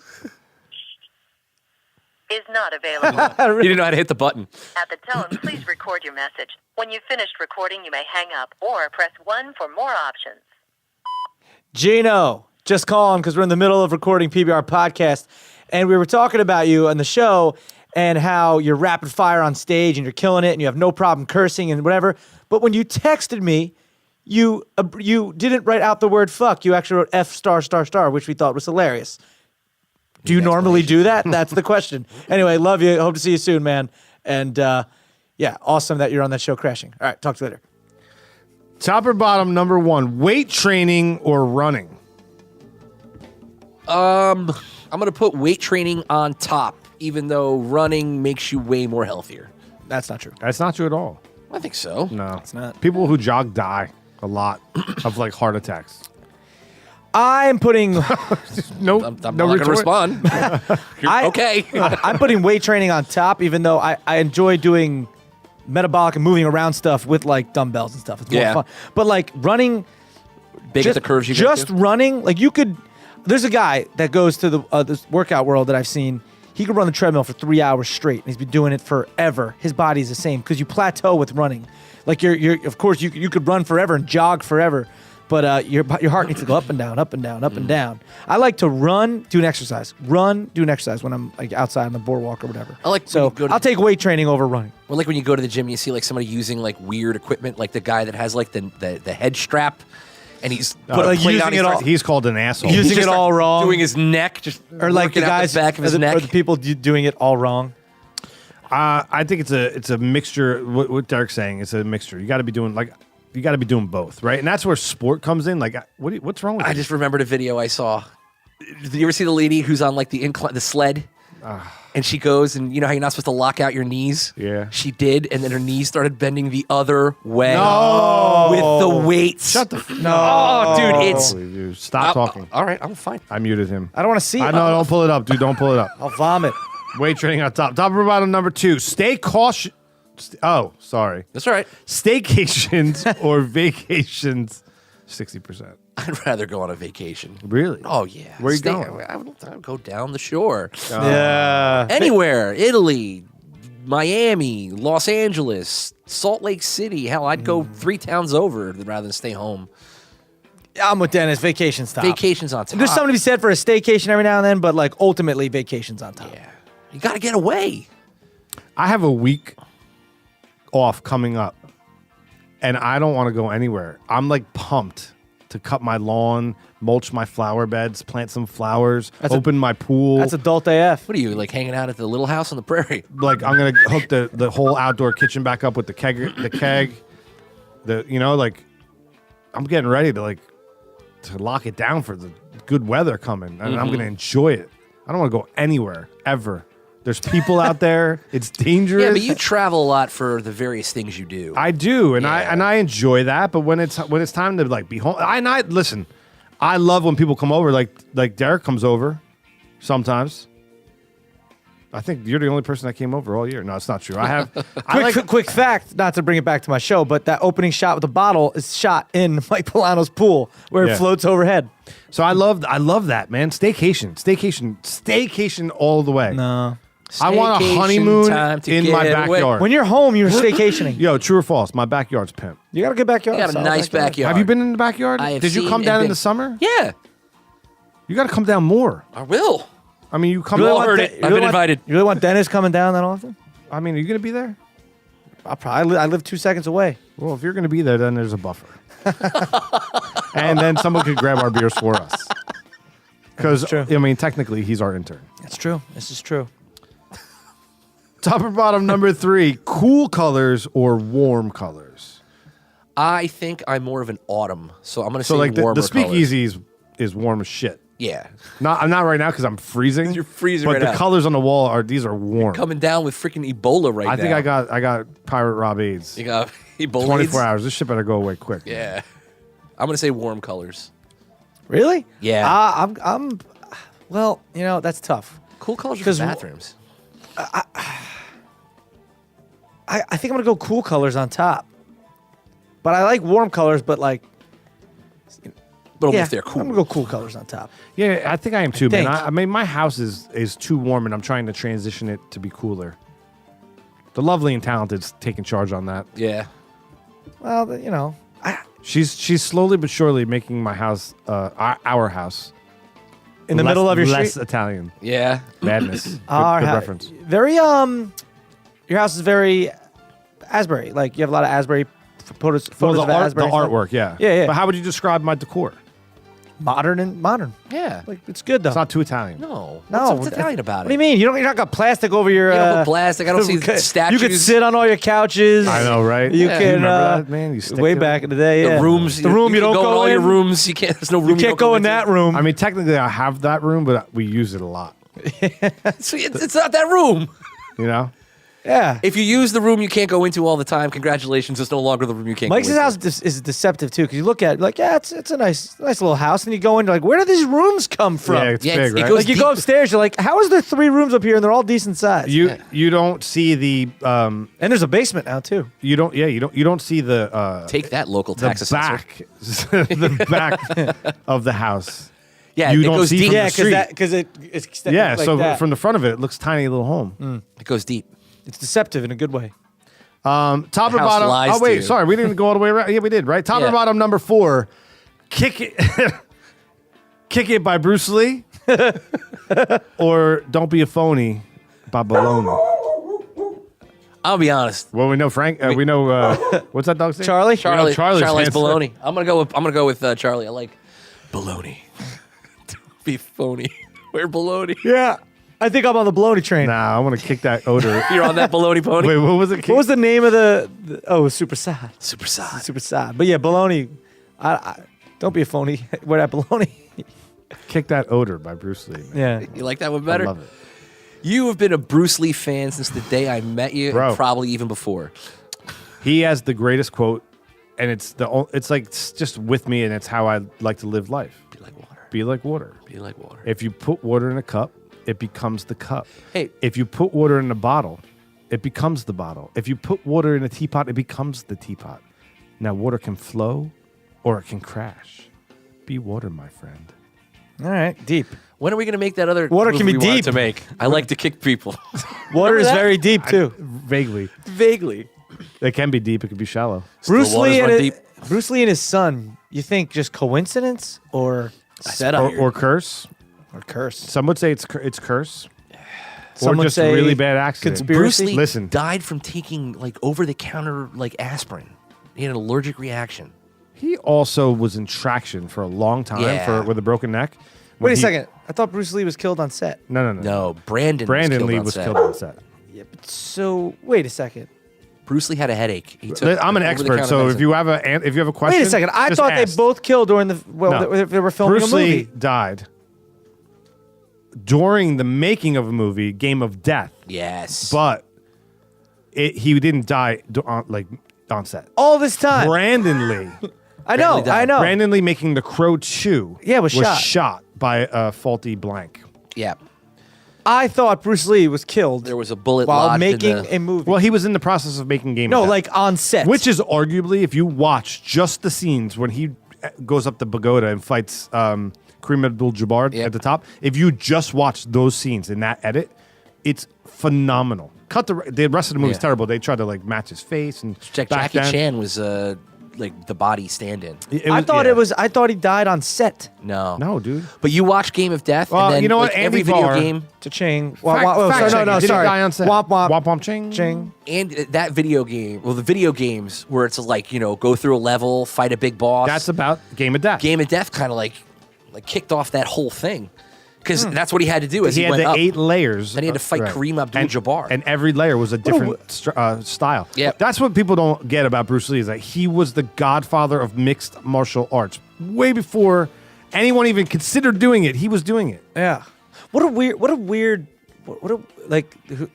[SPEAKER 3] is not available.
[SPEAKER 5] You didn't know how to hit the button.
[SPEAKER 3] At the tone, please record your message. When you've finished recording, you may hang up or press 1 for more options.
[SPEAKER 1] Gino, just calling because we're in the middle of recording PBR Podcast, and we were talking about you on the show and how you're rapid fire on stage and you're killing it and you have no problem cursing and whatever. But when you texted me, you didn't write out the word fuck. You actually wrote F star star star, which we thought was hilarious. Do you normally do that? That's the question. Anyway, love you. Hope to see you soon, man. And yeah, awesome that you're on that show Crashing. All right, talk to you later.
[SPEAKER 2] Top or bottom, number one, weight training or running?
[SPEAKER 5] I'm going to put weight training on top, even though running makes you way more healthier.
[SPEAKER 1] That's not true.
[SPEAKER 2] That's not true at all.
[SPEAKER 5] I think so.
[SPEAKER 2] No.
[SPEAKER 1] It's not.
[SPEAKER 2] People who jog die a lot of like heart attacks.
[SPEAKER 1] I'm putting
[SPEAKER 2] No,
[SPEAKER 5] I'm
[SPEAKER 2] no
[SPEAKER 5] not going to
[SPEAKER 2] retort.
[SPEAKER 5] respond. Okay.
[SPEAKER 1] I'm putting weight training on top, even though I enjoy doing metabolic and moving around stuff with like dumbbells and stuff. It's more
[SPEAKER 5] Yeah.
[SPEAKER 1] fun. But like running,
[SPEAKER 5] Big at the curves you go
[SPEAKER 1] just
[SPEAKER 5] to.
[SPEAKER 1] running, like you could. There's a guy that goes to the this workout world that I've seen. He could run the treadmill for 3 hours straight, and he's been doing it forever. His body's the same because you plateau with running. Like you're of course you could run forever and jog forever, but your heart needs to go up and down, up and down, up and down. I like to do an exercise when I'm like outside on the boardwalk or whatever.
[SPEAKER 5] I like when
[SPEAKER 1] so
[SPEAKER 5] you go to-
[SPEAKER 1] I'll take weight training over running.
[SPEAKER 5] Or like when you go to the gym, you see like somebody using like weird equipment, like the guy that has like the head strap, and he's put
[SPEAKER 1] like
[SPEAKER 5] a plate
[SPEAKER 1] using
[SPEAKER 5] on.
[SPEAKER 1] it all-
[SPEAKER 2] He's called an asshole.
[SPEAKER 1] Using
[SPEAKER 5] He's
[SPEAKER 1] it
[SPEAKER 5] just
[SPEAKER 1] all wrong.
[SPEAKER 5] doing his neck, just
[SPEAKER 1] Or like the
[SPEAKER 5] working out
[SPEAKER 1] guys
[SPEAKER 5] the back of his neck.
[SPEAKER 1] or the people doing it all wrong.
[SPEAKER 2] I think it's a mixture. What Derek's saying, it's a mixture. You got to be doing both, right? And that's where sport comes in. Like, what's wrong with
[SPEAKER 5] I
[SPEAKER 2] you?
[SPEAKER 5] just remembered a video I saw. Did you ever see the lady who's on like the sled? And she goes, and you know how you're not supposed to lock out your knees?
[SPEAKER 2] Yeah.
[SPEAKER 5] She did, and then her knees started bending the other way.
[SPEAKER 2] No.
[SPEAKER 5] With the weights.
[SPEAKER 2] Shut the
[SPEAKER 1] No.
[SPEAKER 5] Oh, dude, it's.
[SPEAKER 2] Stop talking.
[SPEAKER 5] All right, I'm fine.
[SPEAKER 2] I muted him.
[SPEAKER 1] I don't want to see it.
[SPEAKER 2] I know. Don't pull it up, dude. Don't pull it up.
[SPEAKER 1] I'll vomit.
[SPEAKER 2] Weight training on top. Top or bottom number 2. Stay cautious. Oh, sorry.
[SPEAKER 5] That's all right.
[SPEAKER 2] Staycations or vacations, 60%.
[SPEAKER 5] I'd rather go on a vacation.
[SPEAKER 2] Really?
[SPEAKER 5] Oh, yeah.
[SPEAKER 2] Where you going?
[SPEAKER 5] I would go down the shore.
[SPEAKER 1] Yeah.
[SPEAKER 5] Anywhere. Italy, Miami, Los Angeles, Salt Lake City. Hell, I'd go 3 towns over rather than stay home.
[SPEAKER 1] I'm with Dennis. Vacation's top.
[SPEAKER 5] Vacations on top.
[SPEAKER 1] There's something to be said for a staycation every now and then, but like ultimately, vacation's on top.
[SPEAKER 5] Yeah. You got to get away.
[SPEAKER 2] I have a week off coming up, and I don't want to go anywhere. I'm like pumped to cut my lawn, mulch my flower beds, plant some flowers, open my pool.
[SPEAKER 1] That's adult AF.
[SPEAKER 5] What are you, like hanging out at the little house on the prairie?
[SPEAKER 2] Like I'm gonna hook the whole outdoor kitchen back up with the keg, like I'm getting ready to lock it down for the good weather coming, and I'm gonna enjoy it. I don't want to go anywhere ever. There's people out there. It's dangerous.
[SPEAKER 5] Yeah, but you travel a lot for the various things you do.
[SPEAKER 2] I do, and
[SPEAKER 5] Yeah.
[SPEAKER 2] I enjoy that. But when it's time to like be home, I listen. I love when people come over. Like Derek comes over sometimes. I think you're the only person that came over all year. No, it's not true. I have.
[SPEAKER 1] Quick fact, not to bring it back to my show, but that opening shot with the bottle is shot in Mike Polano's pool where
[SPEAKER 2] Yeah.
[SPEAKER 1] it floats overhead.
[SPEAKER 2] So I love that, man. Staycation all the way.
[SPEAKER 1] No.
[SPEAKER 2] I want a
[SPEAKER 5] Staycation
[SPEAKER 2] honeymoon
[SPEAKER 5] time to
[SPEAKER 2] in my
[SPEAKER 5] get away.
[SPEAKER 2] backyard.
[SPEAKER 1] When you're home, you're staycationing.
[SPEAKER 2] Yo, true or false? My backyard's pimp.
[SPEAKER 1] You got a good backyard.
[SPEAKER 5] You got a
[SPEAKER 1] solid
[SPEAKER 5] nice backyard.
[SPEAKER 2] Have you been in the backyard?
[SPEAKER 5] I have
[SPEAKER 2] Did you
[SPEAKER 5] seen
[SPEAKER 2] come
[SPEAKER 5] and
[SPEAKER 2] down in
[SPEAKER 5] been-
[SPEAKER 2] the summer?
[SPEAKER 5] Yeah,
[SPEAKER 2] You got to come down more.
[SPEAKER 5] I will.
[SPEAKER 2] I mean, you come.
[SPEAKER 5] You all
[SPEAKER 2] down.
[SPEAKER 5] heard it. I've been invited.
[SPEAKER 1] You really want Dennis coming down that often?
[SPEAKER 2] I mean, are you going to be there?
[SPEAKER 1] I live 2 seconds away.
[SPEAKER 2] Well, if you're going to be there, then there's a buffer. And then someone could grab our beers for us. Because,
[SPEAKER 1] true.
[SPEAKER 2] I mean, technically, he's our intern.
[SPEAKER 1] That's true. This is true.
[SPEAKER 2] Top or bottom number 3, cool colors or warm colors?
[SPEAKER 5] I think I'm more of an autumn, so I'm going to say
[SPEAKER 2] So, like,
[SPEAKER 5] warmer
[SPEAKER 2] the
[SPEAKER 5] colors.
[SPEAKER 2] speakeasy is warm as shit.
[SPEAKER 5] Yeah,
[SPEAKER 2] I'm not right now because I'm freezing.
[SPEAKER 5] You're freezing
[SPEAKER 2] But
[SPEAKER 5] right
[SPEAKER 2] the
[SPEAKER 5] now.
[SPEAKER 2] colors on the wall are warm.
[SPEAKER 5] coming down with freaking Ebola right now.
[SPEAKER 2] I think I got Pirate Rob AIDS.
[SPEAKER 5] You got Ebola.
[SPEAKER 2] 24
[SPEAKER 5] AIDS?
[SPEAKER 2] hours. This shit better go away quick.
[SPEAKER 5] Yeah, I'm going to say warm colors.
[SPEAKER 1] Really?
[SPEAKER 5] Yeah.
[SPEAKER 1] I'm. Well, that's tough.
[SPEAKER 5] Cool colors are
[SPEAKER 1] 'Cause
[SPEAKER 5] for bathrooms.
[SPEAKER 1] I think I'm gonna go cool colors on top. But I like warm colors. But like,
[SPEAKER 5] But only
[SPEAKER 1] yeah,
[SPEAKER 5] if they're cool.
[SPEAKER 1] I'm gonna go cool colors on top.
[SPEAKER 2] Yeah, I think I am too, man.
[SPEAKER 1] think.
[SPEAKER 2] I mean, my house is too warm, and I'm trying to transition it to be cooler. The lovely and talented's taking charge on that.
[SPEAKER 5] Yeah.
[SPEAKER 1] Well,
[SPEAKER 2] She's slowly but surely making my house, our house,
[SPEAKER 1] in the middle of your
[SPEAKER 2] less
[SPEAKER 1] street.
[SPEAKER 2] Italian
[SPEAKER 5] Yeah.
[SPEAKER 2] madness. Good,
[SPEAKER 1] Our
[SPEAKER 2] good
[SPEAKER 1] hou-
[SPEAKER 2] reference.
[SPEAKER 1] Very your house is very Asbury. Like you have a lot of Asbury photos
[SPEAKER 2] Well,
[SPEAKER 1] of
[SPEAKER 2] the
[SPEAKER 1] Asbury. and stuff.
[SPEAKER 2] artwork, yeah.
[SPEAKER 1] Yeah.
[SPEAKER 2] But how would you describe my decor?
[SPEAKER 1] Modern.
[SPEAKER 5] Yeah.
[SPEAKER 1] Like it's good though.
[SPEAKER 2] It's not too Italian.
[SPEAKER 5] No.
[SPEAKER 1] No,
[SPEAKER 5] What's Italian about
[SPEAKER 1] What
[SPEAKER 5] it?
[SPEAKER 1] do you mean? You're not got plastic over your.
[SPEAKER 5] You don't put plastic. I don't see statues.
[SPEAKER 1] You could sit on all your couches.
[SPEAKER 2] I know, right?
[SPEAKER 1] You
[SPEAKER 5] Yeah.
[SPEAKER 1] can.
[SPEAKER 2] You remember that, man? You stick
[SPEAKER 1] way
[SPEAKER 2] to
[SPEAKER 1] back
[SPEAKER 2] it?
[SPEAKER 1] in the day,
[SPEAKER 5] The
[SPEAKER 1] yeah.
[SPEAKER 5] rooms.
[SPEAKER 1] The room you don't
[SPEAKER 5] can
[SPEAKER 1] go
[SPEAKER 5] in all
[SPEAKER 1] in.
[SPEAKER 5] your rooms. You can't. There's no room.
[SPEAKER 1] You can't go in
[SPEAKER 5] into.
[SPEAKER 1] that room.
[SPEAKER 2] I mean, technically, I have that room, but we use it a lot.
[SPEAKER 5] It's not that room.
[SPEAKER 2] You know?
[SPEAKER 1] Yeah.
[SPEAKER 5] If you use the room you can't go into all the time, congratulations. It's no longer the room you can't
[SPEAKER 1] Mike's
[SPEAKER 5] go into.
[SPEAKER 1] house is deceptive too, because you look at it like, yeah, it's a nice little house, and you go in, you're like, where do these rooms come from?
[SPEAKER 2] Yeah, it's
[SPEAKER 5] Yeah,
[SPEAKER 2] big,
[SPEAKER 5] it
[SPEAKER 2] right?
[SPEAKER 5] goes
[SPEAKER 1] like you go
[SPEAKER 5] deep.
[SPEAKER 1] upstairs, you're like, how is there 3 rooms up here and they're all decent size?
[SPEAKER 2] You don't see the
[SPEAKER 1] and there's a basement now too.
[SPEAKER 2] you don't see the
[SPEAKER 5] Take that, local
[SPEAKER 2] the
[SPEAKER 5] tax assessor.
[SPEAKER 2] back the back of the house.
[SPEAKER 5] Yeah,
[SPEAKER 2] You
[SPEAKER 5] it
[SPEAKER 2] don't
[SPEAKER 5] goes
[SPEAKER 2] see
[SPEAKER 5] deep.
[SPEAKER 2] from
[SPEAKER 1] Yeah,
[SPEAKER 2] the street.
[SPEAKER 1] because it's extended
[SPEAKER 2] Yeah,
[SPEAKER 1] like
[SPEAKER 2] so
[SPEAKER 1] that.
[SPEAKER 2] from the front of it looks tiny little home.
[SPEAKER 5] It goes deep.
[SPEAKER 1] It's deceptive in a good way.
[SPEAKER 2] Top or
[SPEAKER 5] house
[SPEAKER 2] bottom?
[SPEAKER 5] lies
[SPEAKER 2] Oh
[SPEAKER 5] to
[SPEAKER 2] wait,
[SPEAKER 5] you.
[SPEAKER 2] sorry, we didn't go all the way around. Yeah, we did, right? Top or
[SPEAKER 5] Yeah.
[SPEAKER 2] bottom number 4, Kick It, Kick It by Bruce Lee, or Don't Be a Phony by Baloney.
[SPEAKER 5] I'll be honest.
[SPEAKER 2] Well, we know Frank. We know what's that dog's name?
[SPEAKER 1] Charlie?
[SPEAKER 5] Charlie,
[SPEAKER 2] Charlie's
[SPEAKER 5] Charlie's
[SPEAKER 2] handsome.
[SPEAKER 5] baloney. I'm gonna go with Charlie. I like baloney. Don't be phony. We're baloney.
[SPEAKER 1] Yeah. I think I'm on the baloney train.
[SPEAKER 2] Nah, I want to kick that odor.
[SPEAKER 5] You're on that baloney pony.
[SPEAKER 2] Wait, what was it?
[SPEAKER 1] What was the name of oh, it was Super Sad.
[SPEAKER 5] Super sad.
[SPEAKER 1] Super Sad. But yeah, baloney. I don't be a phony. Wear that baloney.
[SPEAKER 2] Kick That Odor by Bruce Lee. Man.
[SPEAKER 1] Yeah.
[SPEAKER 5] You like that one
[SPEAKER 2] I
[SPEAKER 5] better?
[SPEAKER 2] love it.
[SPEAKER 5] You have been a Bruce Lee fan since the day I met you,
[SPEAKER 2] Bro.
[SPEAKER 5] and probably even before.
[SPEAKER 2] He has the greatest quote, and it's just with me, and it's how I like to live life.
[SPEAKER 5] Be like water.
[SPEAKER 2] Be like water.
[SPEAKER 5] Be like water.
[SPEAKER 2] If you put water in a cup, it becomes the cup.
[SPEAKER 5] Hey.
[SPEAKER 2] If you put water in a bottle, it becomes the bottle. If you put water in a teapot, it becomes the teapot. Now, water can flow or it can crash. Be water, my friend.
[SPEAKER 1] All right, deep.
[SPEAKER 5] When are we going to make that other
[SPEAKER 1] Water
[SPEAKER 5] movie
[SPEAKER 1] can be
[SPEAKER 5] we wanted
[SPEAKER 1] deep.
[SPEAKER 5] to make? I like to kick people.
[SPEAKER 1] Water is
[SPEAKER 5] that?
[SPEAKER 1] very deep too.
[SPEAKER 2] Vaguely.
[SPEAKER 5] Vaguely.
[SPEAKER 2] It can be deep. It can be shallow.
[SPEAKER 1] Bruce
[SPEAKER 5] waters
[SPEAKER 1] Lee,
[SPEAKER 5] run
[SPEAKER 1] and
[SPEAKER 5] deep.
[SPEAKER 1] Bruce Lee and his son. You think just coincidence or setup
[SPEAKER 2] Or curse.
[SPEAKER 1] or curse?
[SPEAKER 2] Some would say it's curse.
[SPEAKER 1] Some
[SPEAKER 2] or
[SPEAKER 1] would
[SPEAKER 2] just
[SPEAKER 1] say
[SPEAKER 2] really bad accident.
[SPEAKER 1] conspiracy.
[SPEAKER 5] Bruce Lee
[SPEAKER 2] Listen.
[SPEAKER 5] died from taking like over-the-counter like aspirin. He had an allergic reaction.
[SPEAKER 2] He also was in traction for a long time
[SPEAKER 5] Yeah.
[SPEAKER 2] with a broken neck.
[SPEAKER 1] Wait a second. I thought Bruce Lee was killed on set.
[SPEAKER 2] No.
[SPEAKER 5] No, Brandon
[SPEAKER 2] Lee was killed on set.
[SPEAKER 1] Yeah, but so wait a second.
[SPEAKER 5] Bruce Lee had a headache. He took
[SPEAKER 2] I'm an expert, so if you have a question,
[SPEAKER 1] Wait a second. I
[SPEAKER 2] just
[SPEAKER 1] thought
[SPEAKER 2] ask.
[SPEAKER 1] they both killed during the they were filming
[SPEAKER 2] Bruce
[SPEAKER 1] a movie.
[SPEAKER 2] Lee died during the making of a movie, Game of Death,
[SPEAKER 5] Yes.
[SPEAKER 2] but he didn't die on set.
[SPEAKER 1] All this time.
[SPEAKER 2] Brandon Lee,
[SPEAKER 1] I know.
[SPEAKER 5] Brandon died.
[SPEAKER 1] I know.
[SPEAKER 2] Brandon Lee making The Crow 2,
[SPEAKER 1] Yeah, was shot.
[SPEAKER 2] shot by a faulty blank.
[SPEAKER 5] yeah.
[SPEAKER 1] I thought Bruce Lee was killed
[SPEAKER 5] There was a bullet
[SPEAKER 1] while
[SPEAKER 5] lodged in
[SPEAKER 1] making
[SPEAKER 5] the-
[SPEAKER 1] a movie.
[SPEAKER 2] Well, he was in the process of making Game
[SPEAKER 1] no,
[SPEAKER 2] of Death.
[SPEAKER 1] like on set.
[SPEAKER 2] Which is arguably, if you watch just the scenes when he goes up the pagoda and fights Kareem Abdul-Jabbar
[SPEAKER 5] Yep.
[SPEAKER 2] at the top, if you just watch those scenes in that edit, it's phenomenal. Cut the rest of the movie's
[SPEAKER 5] Yeah.
[SPEAKER 2] terrible. They tried to like match his face and back
[SPEAKER 5] Jackie
[SPEAKER 2] then.
[SPEAKER 5] Chan was like the body stand-in.
[SPEAKER 1] I thought he died on set.
[SPEAKER 5] No.
[SPEAKER 2] No, dude.
[SPEAKER 5] But you watch Game of Death,
[SPEAKER 2] Well,
[SPEAKER 5] and then
[SPEAKER 2] you know what?
[SPEAKER 5] like,
[SPEAKER 2] Andy
[SPEAKER 5] every video
[SPEAKER 2] Barr-
[SPEAKER 5] game
[SPEAKER 1] Cha-ching.
[SPEAKER 2] Fact-
[SPEAKER 1] Sorry,
[SPEAKER 2] fact checking.
[SPEAKER 1] no,
[SPEAKER 2] Did he
[SPEAKER 1] sorry.
[SPEAKER 2] die on set?
[SPEAKER 1] Womp womp.
[SPEAKER 2] Womp womp ching.
[SPEAKER 1] Ching.
[SPEAKER 5] and that video game, well, the video games where it's like, go through a level, fight a big boss.
[SPEAKER 2] That's about Game of Death.
[SPEAKER 5] Game of Death kind of like kicked off that whole thing. Because that's what he had to do as
[SPEAKER 2] He
[SPEAKER 5] he
[SPEAKER 2] had
[SPEAKER 5] went
[SPEAKER 2] the
[SPEAKER 5] up.
[SPEAKER 2] 8 layers.
[SPEAKER 5] Then he had to fight Kareem Abdul-Jabbar.
[SPEAKER 2] And every layer was a different style.
[SPEAKER 5] Yep.
[SPEAKER 2] That's what people don't get about Bruce Lee, is that he was the godfather of mixed martial arts. Way before anyone even considered doing it, he was doing it.
[SPEAKER 1] Yeah. What a weird. They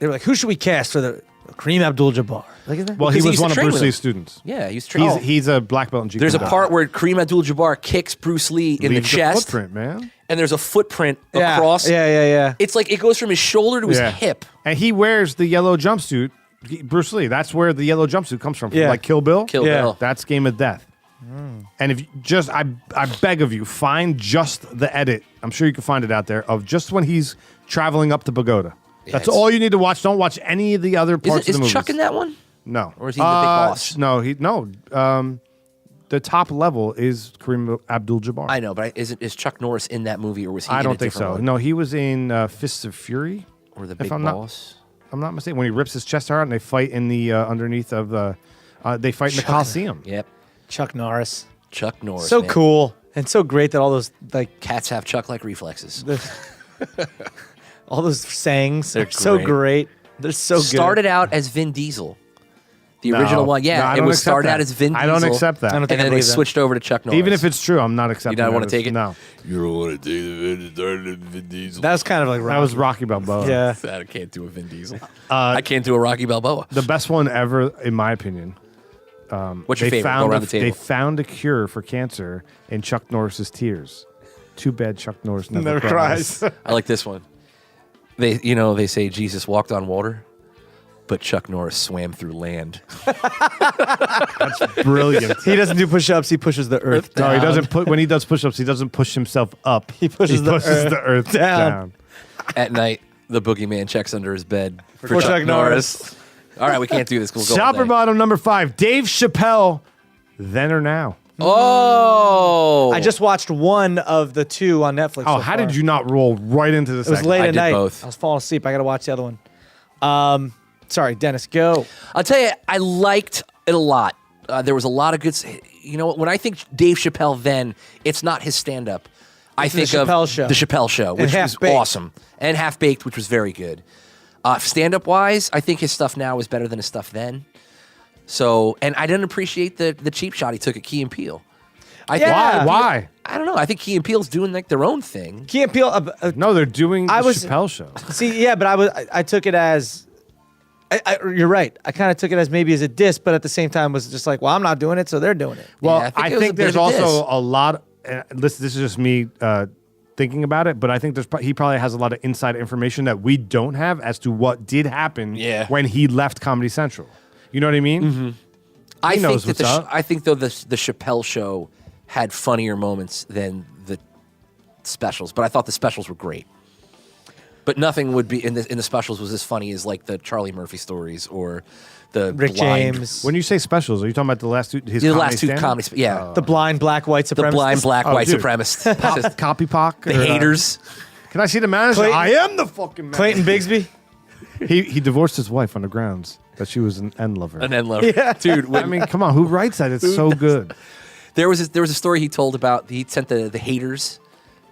[SPEAKER 1] were like, who should we cast for the Kareem Abdul-Jabbar? Look at that.
[SPEAKER 2] Well, he
[SPEAKER 5] Because he
[SPEAKER 2] was
[SPEAKER 5] used to
[SPEAKER 2] one of
[SPEAKER 5] train
[SPEAKER 2] Bruce
[SPEAKER 5] with
[SPEAKER 2] Lee's
[SPEAKER 5] him.
[SPEAKER 2] students.
[SPEAKER 5] Yeah, he was trained.
[SPEAKER 2] He's a black belt in Jeet
[SPEAKER 5] There's a
[SPEAKER 2] Kune Do.
[SPEAKER 5] part where Kareem Abdul-Jabbar kicks Bruce Lee in
[SPEAKER 2] Leaves
[SPEAKER 5] the chest,
[SPEAKER 2] footprint, man.
[SPEAKER 5] and there's a footprint
[SPEAKER 1] Yeah.
[SPEAKER 5] across.
[SPEAKER 1] Yeah.
[SPEAKER 5] It's like it goes from his shoulder to his hip.
[SPEAKER 2] And he wears the yellow jumpsuit. Bruce Lee, that's where the yellow jumpsuit comes from.
[SPEAKER 1] Yeah.
[SPEAKER 2] Like Kill Bill.
[SPEAKER 5] Kill
[SPEAKER 1] Yeah.
[SPEAKER 5] Bill.
[SPEAKER 2] That's Game of Death. And if you just, I beg of you, find just the edit. I'm sure you can find it out there of just when he's traveling up the pagoda. That's
[SPEAKER 5] it's-
[SPEAKER 2] all you need to watch. Don't watch any of the other parts
[SPEAKER 5] Is
[SPEAKER 2] of the movie.
[SPEAKER 5] Chuck in that one?
[SPEAKER 2] No.
[SPEAKER 5] Or is he the big boss?
[SPEAKER 2] No, the top level is Kareem Abdul-Jabbar.
[SPEAKER 5] I know, but is Chuck Norris in that movie, or was he?
[SPEAKER 2] I
[SPEAKER 5] in
[SPEAKER 2] don't
[SPEAKER 5] a
[SPEAKER 2] think
[SPEAKER 5] different
[SPEAKER 2] so.
[SPEAKER 5] one?
[SPEAKER 2] No, he was in Fists of Fury.
[SPEAKER 5] Or the
[SPEAKER 2] if
[SPEAKER 5] big
[SPEAKER 2] I'm not-
[SPEAKER 5] boss.
[SPEAKER 2] I'm not mistaken. When he rips his chest out and they fight in the underneath of the, they fight in the Coliseum.
[SPEAKER 5] Yep,
[SPEAKER 1] Chuck Norris.
[SPEAKER 5] Chuck Norris.
[SPEAKER 1] So
[SPEAKER 5] man.
[SPEAKER 1] cool and so great that all those
[SPEAKER 5] Cats have Chuck-like reflexes.
[SPEAKER 1] all those sayings
[SPEAKER 5] They're
[SPEAKER 1] are so
[SPEAKER 5] great.
[SPEAKER 1] great. They're so good.
[SPEAKER 5] Started out as Vin Diesel, the
[SPEAKER 2] No.
[SPEAKER 5] original one. Yeah,
[SPEAKER 2] No, I
[SPEAKER 5] it
[SPEAKER 2] don't
[SPEAKER 5] was
[SPEAKER 2] accept
[SPEAKER 5] started
[SPEAKER 2] that.
[SPEAKER 5] out as Vin Diesel.
[SPEAKER 2] I don't accept that.
[SPEAKER 1] I don't
[SPEAKER 5] And
[SPEAKER 1] think I
[SPEAKER 5] then they
[SPEAKER 1] believe that.
[SPEAKER 5] switched over to Chuck Norris.
[SPEAKER 2] Even if it's true, I'm not accepting.
[SPEAKER 5] don't
[SPEAKER 2] that
[SPEAKER 5] wanna
[SPEAKER 2] as-
[SPEAKER 5] take it?
[SPEAKER 2] No,
[SPEAKER 5] you don't want to take the Vin Diesel.
[SPEAKER 1] That was kind of like
[SPEAKER 2] that was Rocky Balboa.
[SPEAKER 1] Yeah.
[SPEAKER 5] I can't do a Vin Diesel. I can't do a Rocky Balboa.
[SPEAKER 2] The best one ever, in my opinion.
[SPEAKER 5] What's your
[SPEAKER 2] They
[SPEAKER 5] favorite? Go
[SPEAKER 2] found
[SPEAKER 5] around the
[SPEAKER 2] they
[SPEAKER 5] table.
[SPEAKER 2] found a cure for cancer in Chuck Norris's tears. Too bad Chuck Norris never,
[SPEAKER 1] Never cries.
[SPEAKER 5] I like this one. They say Jesus walked on water, but Chuck Norris swam through land.
[SPEAKER 2] Brilliant.
[SPEAKER 1] He doesn't do push-ups. He pushes the earth
[SPEAKER 2] No,
[SPEAKER 1] down.
[SPEAKER 2] he doesn't put. When he does push-ups, he doesn't push himself up.
[SPEAKER 1] He pushes the earth down.
[SPEAKER 5] At night, the boogeyman checks under his bed
[SPEAKER 1] For Chuck Norris.
[SPEAKER 5] All right, we can't do this. We'll go all
[SPEAKER 2] Shopper
[SPEAKER 5] day.
[SPEAKER 2] bottom number 5. Dave Chappelle. Then or now?
[SPEAKER 5] Oh,
[SPEAKER 1] I just watched one of the 2 on Netflix.
[SPEAKER 2] Oh,
[SPEAKER 1] so
[SPEAKER 2] how
[SPEAKER 1] far.
[SPEAKER 2] did you not roll right into the
[SPEAKER 1] It was
[SPEAKER 2] second?
[SPEAKER 1] late
[SPEAKER 5] I
[SPEAKER 1] at
[SPEAKER 5] did
[SPEAKER 1] night.
[SPEAKER 5] both.
[SPEAKER 1] I was falling asleep. I got to watch the other one. Sorry, Dennis, go.
[SPEAKER 5] I'll tell you, I liked it a lot. There was a lot of good. You know, when I think Dave Chappelle, then it's not his stand-up. I
[SPEAKER 1] The
[SPEAKER 5] think of
[SPEAKER 1] Chappelle Show.
[SPEAKER 5] the Chappelle Show, which was
[SPEAKER 1] Half-Baked.
[SPEAKER 5] awesome, and Half Baked, which was very good. Stand-up wise, I think his stuff now is better than his stuff then. So, and I didn't appreciate the cheap shot he took at Key and Peele. I think-
[SPEAKER 1] Yeah.
[SPEAKER 2] Why?
[SPEAKER 5] I don't know. I think Key and Peele's doing like their own thing.
[SPEAKER 1] Key and Peele.
[SPEAKER 2] No, they're doing the
[SPEAKER 1] I was-
[SPEAKER 2] Chappelle show.
[SPEAKER 1] See, yeah, but I took it as. You're right. I kind of took it as maybe as a diss, but at the same time was just like, well, I'm not doing it, so they're doing it.
[SPEAKER 2] Well,
[SPEAKER 5] I think
[SPEAKER 2] I
[SPEAKER 5] it was
[SPEAKER 2] think
[SPEAKER 5] a bit
[SPEAKER 2] there's
[SPEAKER 5] of a
[SPEAKER 2] also
[SPEAKER 5] diss.
[SPEAKER 2] a lot. This is just me thinking about it, but I think he probably has a lot of inside information that we don't have as to what did happen when he left Comedy Central. You know what I mean?
[SPEAKER 5] Mm-hmm. I
[SPEAKER 2] knows
[SPEAKER 5] think
[SPEAKER 2] what's up.
[SPEAKER 5] I think though the Chappelle show had funnier moments than the specials, but I thought the specials were great. But nothing would be in the specials was as funny as like the Charlie Murphy stories or the
[SPEAKER 1] Rick
[SPEAKER 5] blind,
[SPEAKER 1] James.
[SPEAKER 2] When you say specials, are you talking about the last two?
[SPEAKER 5] The last two comedy,
[SPEAKER 1] The blind black white supremacist.
[SPEAKER 5] the blind black white
[SPEAKER 2] dude.
[SPEAKER 5] supremacist,
[SPEAKER 2] Copy Pock.
[SPEAKER 5] the haters.
[SPEAKER 2] Can I see the manager?
[SPEAKER 1] Clayton-
[SPEAKER 2] I am the fucking manager.
[SPEAKER 1] Clayton Bigsby.
[SPEAKER 2] He divorced his wife on the grounds that she was an end lover.
[SPEAKER 5] An end lover, dude.
[SPEAKER 2] I mean, come on, who writes that? It's so good.
[SPEAKER 5] There was a story he told about he sent the haters.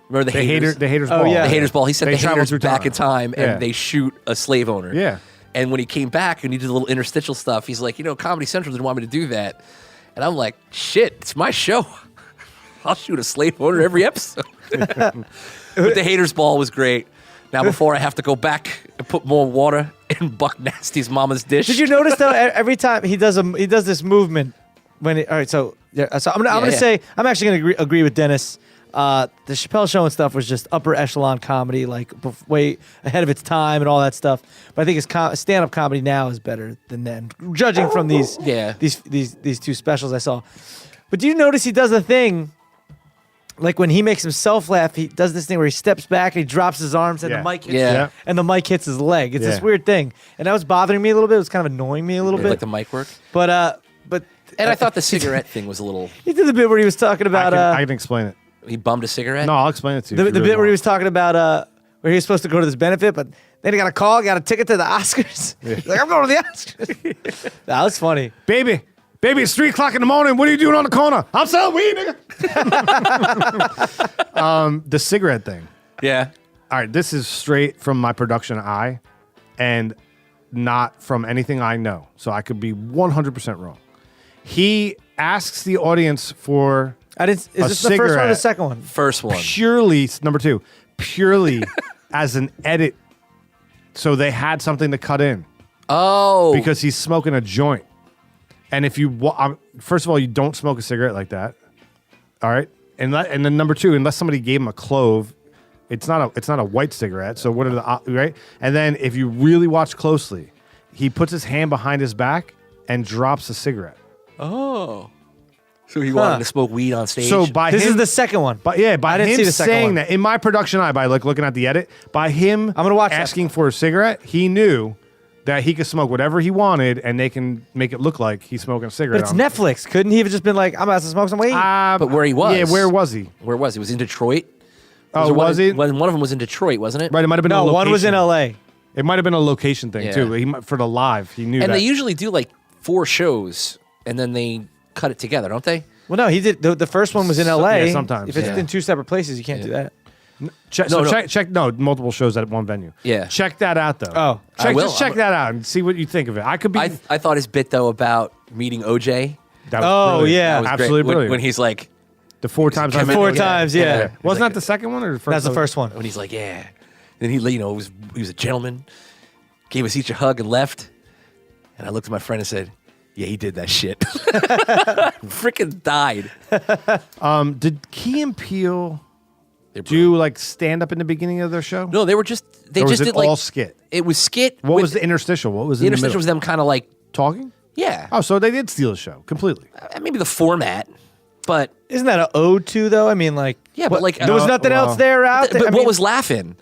[SPEAKER 5] Remember the haters?
[SPEAKER 2] The haters.
[SPEAKER 1] Oh,
[SPEAKER 2] ball.
[SPEAKER 1] yeah.
[SPEAKER 5] The haters ball. He sent
[SPEAKER 2] They
[SPEAKER 5] the
[SPEAKER 2] travel
[SPEAKER 5] haters
[SPEAKER 2] through
[SPEAKER 5] back in time, and
[SPEAKER 2] Yeah.
[SPEAKER 5] they shoot a slave owner.
[SPEAKER 2] Yeah.
[SPEAKER 5] And when he came back and he did a little interstitial stuff, he's like, Comedy Central didn't want me to do that. And I'm like, shit, it's my show. I'll shoot a slave owner every episode. But the haters ball was great. Now, before I have to go back and put more water in Buck Nasty's mama's dish.
[SPEAKER 1] Did you notice though? Every time he does this movement when all right. So I'm gonna say I'm actually gonna agree with Dennis. The Chappelle Show and stuff was just upper echelon comedy, like way ahead of its time and all that stuff. But I think his stand-up comedy now is better than then, judging from these two specials I saw. But do you notice he does a thing, like when he makes himself laugh, he does this thing where he steps back and he drops his arms and the mic hits and the mic hits his leg. It's this weird thing, and that was bothering me a little bit. It was kind of annoying me a little bit.
[SPEAKER 5] Like the mic work?
[SPEAKER 1] But
[SPEAKER 5] And I thought the cigarette thing was a little...
[SPEAKER 1] he did the bit where he was talking about
[SPEAKER 2] I can explain it.
[SPEAKER 5] He bummed a cigarette?
[SPEAKER 2] No, I'll explain it to you.
[SPEAKER 1] the bit where he was talking about where he was supposed to go to this benefit, but then he got a call, got a ticket to the Oscars. He's like, I'm going to the Oscars. That was funny.
[SPEAKER 2] Baby, it's 3:00 in the morning. What are you doing on the corner? I'm selling weed, nigga. The cigarette thing.
[SPEAKER 5] Yeah.
[SPEAKER 2] All right, this is straight from my production eye and not from anything I know. So I could be 100% wrong. He asks the audience for
[SPEAKER 1] Is this the first one or the second one?
[SPEAKER 5] First one.
[SPEAKER 2] purely, number two, purely as an edit. So they had something to cut in.
[SPEAKER 5] Oh.
[SPEAKER 2] Because he's smoking a joint. And if you, first of all, you don't smoke a cigarette like that. All right. And then number two, unless somebody gave him a clove, it's not a white cigarette. So what are the, right? And then if you really watch closely, he puts his hand behind his back and drops a cigarette.
[SPEAKER 5] Oh. So he wanted to smoke weed on stage?
[SPEAKER 2] So by
[SPEAKER 1] This
[SPEAKER 2] him,
[SPEAKER 1] is the second one.
[SPEAKER 2] But yeah, by
[SPEAKER 1] I didn't
[SPEAKER 2] him
[SPEAKER 1] see the second
[SPEAKER 2] saying
[SPEAKER 1] one.
[SPEAKER 2] that in my production eye, by like looking at the edit, by him
[SPEAKER 1] I'm gonna watch that.
[SPEAKER 2] asking for a cigarette, he knew that he could smoke whatever he wanted, and they can make it look like he's smoking a
[SPEAKER 1] But
[SPEAKER 2] cigarette.
[SPEAKER 1] it's Netflix. Couldn't he have just been like, I'm about to smoke some weed?
[SPEAKER 5] But where he was.
[SPEAKER 2] Yeah, where was he?
[SPEAKER 5] Where was he? Was he in Detroit?
[SPEAKER 2] Oh,
[SPEAKER 5] there
[SPEAKER 2] was he?
[SPEAKER 5] One of them was in Detroit, wasn't it?
[SPEAKER 2] Right, it might have been a
[SPEAKER 1] no,
[SPEAKER 2] location.
[SPEAKER 1] one was in L.A.
[SPEAKER 2] It might have been a location thing
[SPEAKER 5] Yeah.
[SPEAKER 2] too. For the live, he knew
[SPEAKER 5] And
[SPEAKER 2] that.
[SPEAKER 5] they usually do like 4 shows, and then they cut it together, don't they?
[SPEAKER 1] Well, no, he did. The first one was in L.A.
[SPEAKER 2] Yeah, sometimes.
[SPEAKER 1] If it's
[SPEAKER 5] Yeah.
[SPEAKER 1] in 2 separate places, you can't do that.
[SPEAKER 2] check,
[SPEAKER 5] No,
[SPEAKER 2] so
[SPEAKER 5] no.
[SPEAKER 2] check multiple shows at one venue.
[SPEAKER 5] Yeah.
[SPEAKER 2] Check that out though.
[SPEAKER 1] Oh.
[SPEAKER 5] I will.
[SPEAKER 2] Just check that out and see what you think of it. I could be.
[SPEAKER 5] I thought his bit, though, about meeting OJ.
[SPEAKER 2] that was
[SPEAKER 1] Oh,
[SPEAKER 2] brilliant.
[SPEAKER 1] yeah.
[SPEAKER 5] That was
[SPEAKER 2] absolutely
[SPEAKER 5] great. When-
[SPEAKER 2] brilliant.
[SPEAKER 5] When he's like,
[SPEAKER 2] the 4 times I met
[SPEAKER 1] 4
[SPEAKER 2] OJ.
[SPEAKER 1] times, yeah.
[SPEAKER 5] He's
[SPEAKER 2] Wasn't
[SPEAKER 5] like-
[SPEAKER 2] that the second one or the first?
[SPEAKER 1] That's the first one.
[SPEAKER 5] when he's like, yeah. Then he was a gentleman, gave us each a hug and left. And I looked at my friend and said, yeah, he did that shit. Freaking died.
[SPEAKER 2] Did Key and Peele
[SPEAKER 5] They're
[SPEAKER 2] do like stand up in the beginning of their show?
[SPEAKER 5] No, they were just they
[SPEAKER 2] Or was
[SPEAKER 5] just
[SPEAKER 2] it
[SPEAKER 5] did like
[SPEAKER 2] all skit?
[SPEAKER 5] It was skit.
[SPEAKER 2] What
[SPEAKER 5] with-
[SPEAKER 2] was the interstitial? What was
[SPEAKER 5] the
[SPEAKER 2] in the
[SPEAKER 5] interstitial?
[SPEAKER 2] middle?
[SPEAKER 5] Was them kind of like
[SPEAKER 2] Talking?
[SPEAKER 5] yeah,
[SPEAKER 2] Oh, so they did steal the show completely.
[SPEAKER 5] maybe the format, but
[SPEAKER 1] Isn't that an ode to, though? I mean, like,
[SPEAKER 5] yeah, but like
[SPEAKER 1] there was nothing else there out there.
[SPEAKER 5] But
[SPEAKER 1] I
[SPEAKER 5] what
[SPEAKER 1] mean,
[SPEAKER 5] was laughing?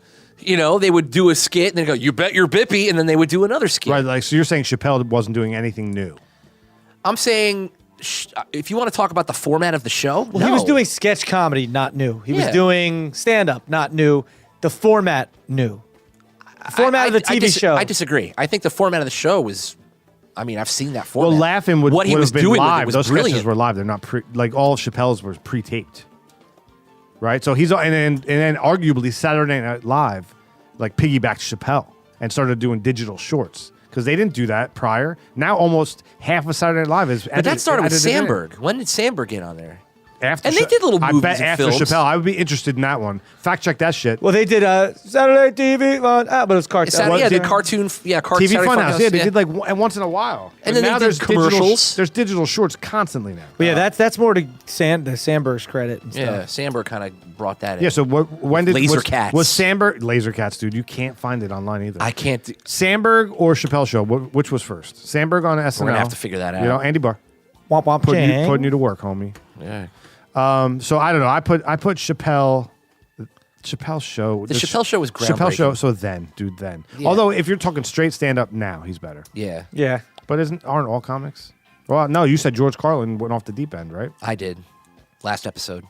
[SPEAKER 5] They would do a skit and then go, "You bet you're Bippy," and then they would do another skit.
[SPEAKER 2] Right, like so you're saying Chappelle wasn't doing anything new.
[SPEAKER 5] I'm saying, if you want to talk about the format of the show,
[SPEAKER 1] Well, he was doing sketch comedy, not new. He was
[SPEAKER 5] Yeah.
[SPEAKER 1] doing stand-up, not new. The format, new. The format of the TV show.
[SPEAKER 5] I disagree. I think the format of the show was. I mean, I've seen that format.
[SPEAKER 2] Well, Laughing would
[SPEAKER 5] what he
[SPEAKER 2] would
[SPEAKER 5] was
[SPEAKER 2] have been
[SPEAKER 5] doing with
[SPEAKER 2] live.
[SPEAKER 5] it was
[SPEAKER 2] Those
[SPEAKER 5] brilliant.
[SPEAKER 2] sketches were live. They're not like all of Chappelle's were pre-taped. Right, so he's and then arguably Saturday Night Live like piggybacked Chappelle and started doing digital shorts because they didn't do that prior. Now almost half of Saturday Night Live is.
[SPEAKER 5] But that started with
[SPEAKER 2] edited in.
[SPEAKER 5] Sandberg. When did Sandberg get on there?
[SPEAKER 2] After
[SPEAKER 5] And they did little
[SPEAKER 2] I
[SPEAKER 5] movies
[SPEAKER 2] bet
[SPEAKER 5] and
[SPEAKER 2] after
[SPEAKER 5] films.
[SPEAKER 2] Chappelle, I would be interested in that one. Fact check that shit.
[SPEAKER 1] Well, they did Saturday TV, but it was cartoon.
[SPEAKER 5] Saturday, the cartoon,
[SPEAKER 2] TV
[SPEAKER 5] Saturday
[SPEAKER 2] Funhouse, yeah, they did like once in a while.
[SPEAKER 5] And then
[SPEAKER 2] now
[SPEAKER 5] they did commercials.
[SPEAKER 2] There's digital shorts constantly now.
[SPEAKER 1] But yeah, that's more to the Sandberg's credit and stuff.
[SPEAKER 5] Yeah, Sandberg kind of brought that in.
[SPEAKER 2] Yeah, so when did
[SPEAKER 5] Laser Cats.
[SPEAKER 2] was Sandberg Laser Cats, dude? You can't find it online either.
[SPEAKER 5] I can't.
[SPEAKER 2] Sandberg or Chappelle Show? Which was first? Sandberg on SNL.
[SPEAKER 5] We're gonna have to figure that out.
[SPEAKER 2] You know, Andy Barr
[SPEAKER 1] Womp womp
[SPEAKER 2] putting you to work, homie.
[SPEAKER 5] Yeah.
[SPEAKER 2] So I don't know. I put Chappelle Show.
[SPEAKER 5] The Chappelle Show was
[SPEAKER 2] Chappelle
[SPEAKER 5] groundbreaking.
[SPEAKER 2] Show. So then.
[SPEAKER 5] Yeah.
[SPEAKER 2] Although if you're talking straight stand up now, he's better.
[SPEAKER 5] Yeah,
[SPEAKER 1] Yeah.
[SPEAKER 2] But aren't all comics? Well, no. You said George Carlin went off the deep end, right?
[SPEAKER 5] I did. Last episode.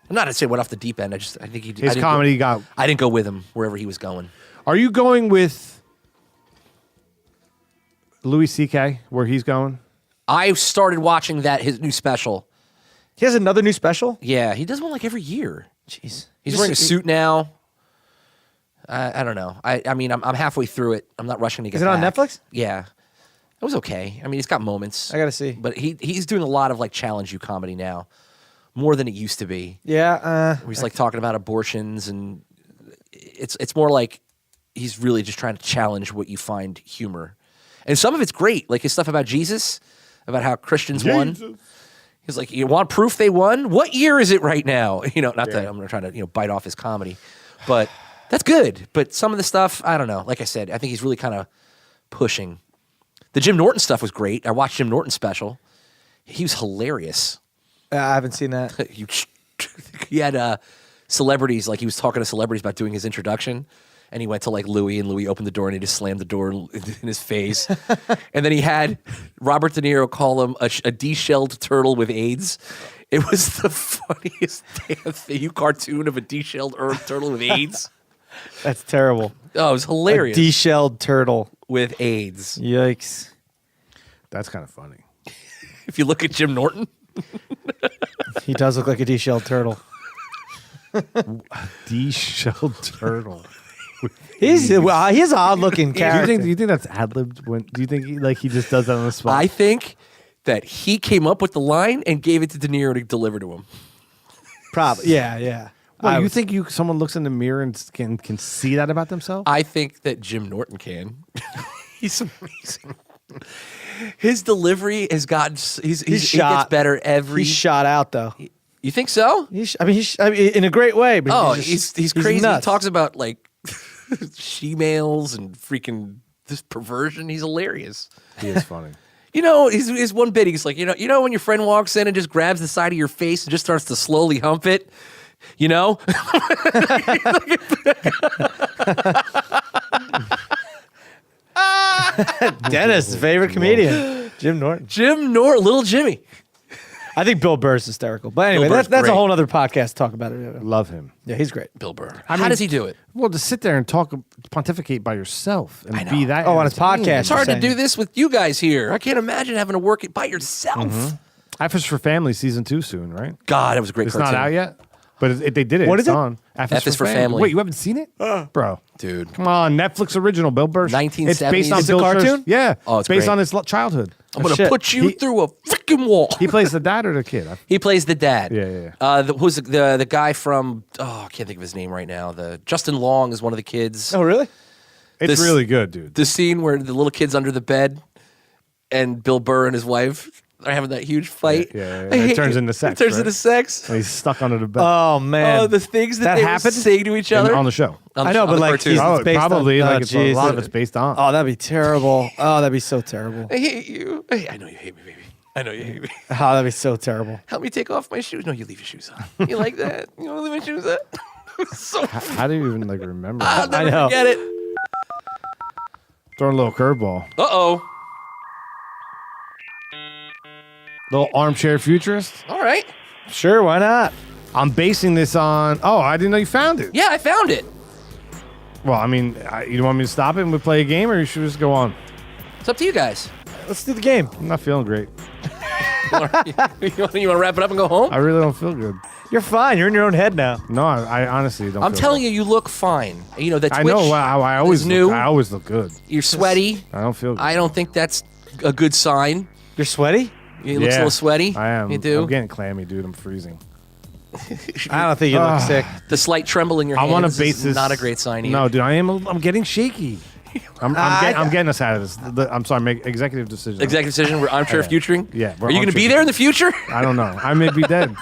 [SPEAKER 5] I'm not to say went off the deep end. I think he.
[SPEAKER 2] His comedy got.
[SPEAKER 5] I didn't go with him wherever he was going.
[SPEAKER 2] Are you going with Louis C.K. where he's going?
[SPEAKER 5] I started watching his new special.
[SPEAKER 1] He has another new special?
[SPEAKER 5] Yeah, he does one like every year.
[SPEAKER 1] Jeez.
[SPEAKER 5] He's wearing a suit now. I don't know. I mean, I'm halfway through it. I'm not rushing to get
[SPEAKER 1] Is it on
[SPEAKER 5] back.
[SPEAKER 1] Netflix?
[SPEAKER 5] Yeah. It was okay. I mean, it's got moments.
[SPEAKER 1] I gotta see.
[SPEAKER 5] But he's doing a lot of like challenge you comedy now, more than it used to be.
[SPEAKER 1] Yeah.
[SPEAKER 5] Where he's like talking about abortions, and it's more like he's really just trying to challenge what you find humor. And some of it's great, like his stuff about Jesus, about how Christians won. He's like, you want proof they won? What year is it right now? You know, not that I'm trying to bite off his comedy, but that's good. But some of the stuff, I don't know. Like I said, I think he's really kind of pushing. The Jim Norton stuff was great. I watched Jim Norton's special. He was hilarious.
[SPEAKER 1] I haven't seen that.
[SPEAKER 5] He had celebrities, like he was talking to celebrities about doing his introduction, and he went to like Louis, and Louis opened the door and he just slammed the door in his face. And then he had Robert De Niro call him a de-shelled turtle with AIDS. It was the funniest damn thing. You cartoon of a de-shelled turtle with AIDS.
[SPEAKER 1] That's terrible.
[SPEAKER 5] Oh, it was hilarious.
[SPEAKER 1] A de-shelled turtle
[SPEAKER 5] with AIDS.
[SPEAKER 1] Yikes.
[SPEAKER 2] That's kind of funny.
[SPEAKER 5] If you look at Jim Norton.
[SPEAKER 1] He does look like a de-shelled turtle.
[SPEAKER 2] De-shelled turtle.
[SPEAKER 1] He's an odd-looking character.
[SPEAKER 2] Do you think that's ad-libbed? Do you think he just does that on the spot?
[SPEAKER 5] I think that he came up with the line and gave it to De Niro to deliver to him.
[SPEAKER 1] Probably. Yeah.
[SPEAKER 2] Well, you think someone looks in the mirror and can see that about themselves?
[SPEAKER 5] I think that Jim Norton can. He's amazing. His delivery has gotten. He gets better every.
[SPEAKER 1] He's shot out though.
[SPEAKER 5] You think so?
[SPEAKER 1] I mean, in a great way. But
[SPEAKER 5] he's crazy.
[SPEAKER 1] Nuts.
[SPEAKER 5] He talks about like she-males and freaking this perversion. He's hilarious.
[SPEAKER 2] He is funny.
[SPEAKER 5] You know, his one bit. He's like, you know, when your friend walks in and just grabs the side of your face and just starts to slowly hump it. You know.
[SPEAKER 1] Dennis' favorite comedian, Jim Norton.
[SPEAKER 5] Little Jimmy.
[SPEAKER 1] I think Bill Burr's hysterical. But anyway,
[SPEAKER 5] Burr's
[SPEAKER 1] that's a
[SPEAKER 5] great.
[SPEAKER 1] whole other podcast to talk about it.
[SPEAKER 2] Love him.
[SPEAKER 1] Yeah, he's great.
[SPEAKER 5] Bill Burr.
[SPEAKER 2] I
[SPEAKER 5] How
[SPEAKER 2] mean-
[SPEAKER 5] does he do it?
[SPEAKER 2] Well, to sit there and pontificate by yourself and
[SPEAKER 5] I know.
[SPEAKER 2] be that.
[SPEAKER 1] Oh, on his podcast.
[SPEAKER 5] It's hard to
[SPEAKER 1] saying.
[SPEAKER 5] do this with you guys here. I can't imagine having to work it by yourself.
[SPEAKER 2] F is for Family season 2 soon, right?
[SPEAKER 5] God, it was a great
[SPEAKER 2] It's
[SPEAKER 5] cartoon.
[SPEAKER 2] not out yet, but they did it.
[SPEAKER 1] What
[SPEAKER 2] it's
[SPEAKER 1] is it?
[SPEAKER 2] on. F
[SPEAKER 5] is for Family.
[SPEAKER 2] Wait, you haven't seen it, bro?
[SPEAKER 5] Dude.
[SPEAKER 2] Come on, Netflix original. Bill Burr.
[SPEAKER 5] 1970s.
[SPEAKER 2] It's based on
[SPEAKER 1] It's a
[SPEAKER 2] Bill
[SPEAKER 1] cartoon?
[SPEAKER 2] Burr's- Yeah.
[SPEAKER 5] Oh, it's
[SPEAKER 2] based
[SPEAKER 5] great.
[SPEAKER 2] on his childhood.
[SPEAKER 5] I'm going to
[SPEAKER 1] shit.
[SPEAKER 5] put you through a freaking wall.
[SPEAKER 2] He plays the dad or the kid.
[SPEAKER 5] He plays the dad.
[SPEAKER 2] Yeah.
[SPEAKER 5] Who's the guy from, I can't think of his name right now. Justin Long is one of the kids.
[SPEAKER 1] Oh, really?
[SPEAKER 2] It's
[SPEAKER 5] This-
[SPEAKER 2] really good, dude.
[SPEAKER 5] The scene where the little kid's under the bed and Bill Burr and his wife are having that huge fight.
[SPEAKER 2] Yeah.
[SPEAKER 5] I
[SPEAKER 2] It
[SPEAKER 5] hate
[SPEAKER 2] turns
[SPEAKER 5] it.
[SPEAKER 2] into sex.
[SPEAKER 5] It turns
[SPEAKER 2] right?
[SPEAKER 5] into sex.
[SPEAKER 2] And he's stuck under the bed.
[SPEAKER 1] Oh man.
[SPEAKER 5] Oh, the things that they
[SPEAKER 1] happened
[SPEAKER 5] would say to each other.
[SPEAKER 2] on the show.
[SPEAKER 1] I know,
[SPEAKER 5] on
[SPEAKER 1] but
[SPEAKER 5] the
[SPEAKER 1] like
[SPEAKER 5] cartoon.
[SPEAKER 1] he's-
[SPEAKER 2] Oh,
[SPEAKER 1] it's based
[SPEAKER 2] probably.
[SPEAKER 1] on-
[SPEAKER 2] Like
[SPEAKER 1] oh,
[SPEAKER 2] it's a lot
[SPEAKER 1] geez.
[SPEAKER 2] of it's based on.
[SPEAKER 1] Oh, that'd be terrible. Oh, that'd be so terrible.
[SPEAKER 5] I hate you. I know you hate me, baby. I know you hate me.
[SPEAKER 1] Oh, that'd be so terrible.
[SPEAKER 5] Help me take off my shoes. No, you leave your shoes on. You like that? You want to leave my shoes on? So
[SPEAKER 2] How do you even remember?
[SPEAKER 5] I'll
[SPEAKER 2] that?
[SPEAKER 5] never
[SPEAKER 1] know.
[SPEAKER 5] forget it.
[SPEAKER 2] Throwing a little curveball.
[SPEAKER 5] Uh-oh.
[SPEAKER 2] Little armchair futurist.
[SPEAKER 5] All right.
[SPEAKER 1] Sure, why not?
[SPEAKER 2] I'm basing this on. Oh, I didn't know you found it.
[SPEAKER 5] Yeah, I found it.
[SPEAKER 2] Well, I mean, you want me to stop it and we play a game, or you should just go on?
[SPEAKER 5] It's up to you guys.
[SPEAKER 1] Let's do the game.
[SPEAKER 2] I'm not feeling great.
[SPEAKER 5] You want to wrap it up and go home?
[SPEAKER 2] I really don't feel good.
[SPEAKER 1] You're fine. You're in your own head now.
[SPEAKER 2] No, I honestly don't.
[SPEAKER 5] I'm
[SPEAKER 2] feel
[SPEAKER 5] telling
[SPEAKER 2] good.
[SPEAKER 5] you, you look fine. You know, the Twitch,
[SPEAKER 2] I know. I always
[SPEAKER 5] is new.
[SPEAKER 2] Look, I always look good.
[SPEAKER 5] You're sweaty.
[SPEAKER 2] I don't feel good.
[SPEAKER 5] I don't think that's a good sign.
[SPEAKER 1] You're sweaty?
[SPEAKER 5] You look a little sweaty.
[SPEAKER 2] I am.
[SPEAKER 5] You do.
[SPEAKER 2] I'm getting clammy, dude. I'm freezing.
[SPEAKER 1] I don't think you look sick.
[SPEAKER 5] The slight tremble in your
[SPEAKER 2] I
[SPEAKER 5] hands
[SPEAKER 2] want to base
[SPEAKER 5] is
[SPEAKER 2] this.
[SPEAKER 5] not a great sign either.
[SPEAKER 2] No, dude. I'm getting shaky. I'm getting us out of this. I'm sorry. Make executive decision.
[SPEAKER 5] Executive decision. We're armchair futuring.
[SPEAKER 2] Yeah.
[SPEAKER 5] Are you going to be there in the future?
[SPEAKER 2] I don't know. I may be dead.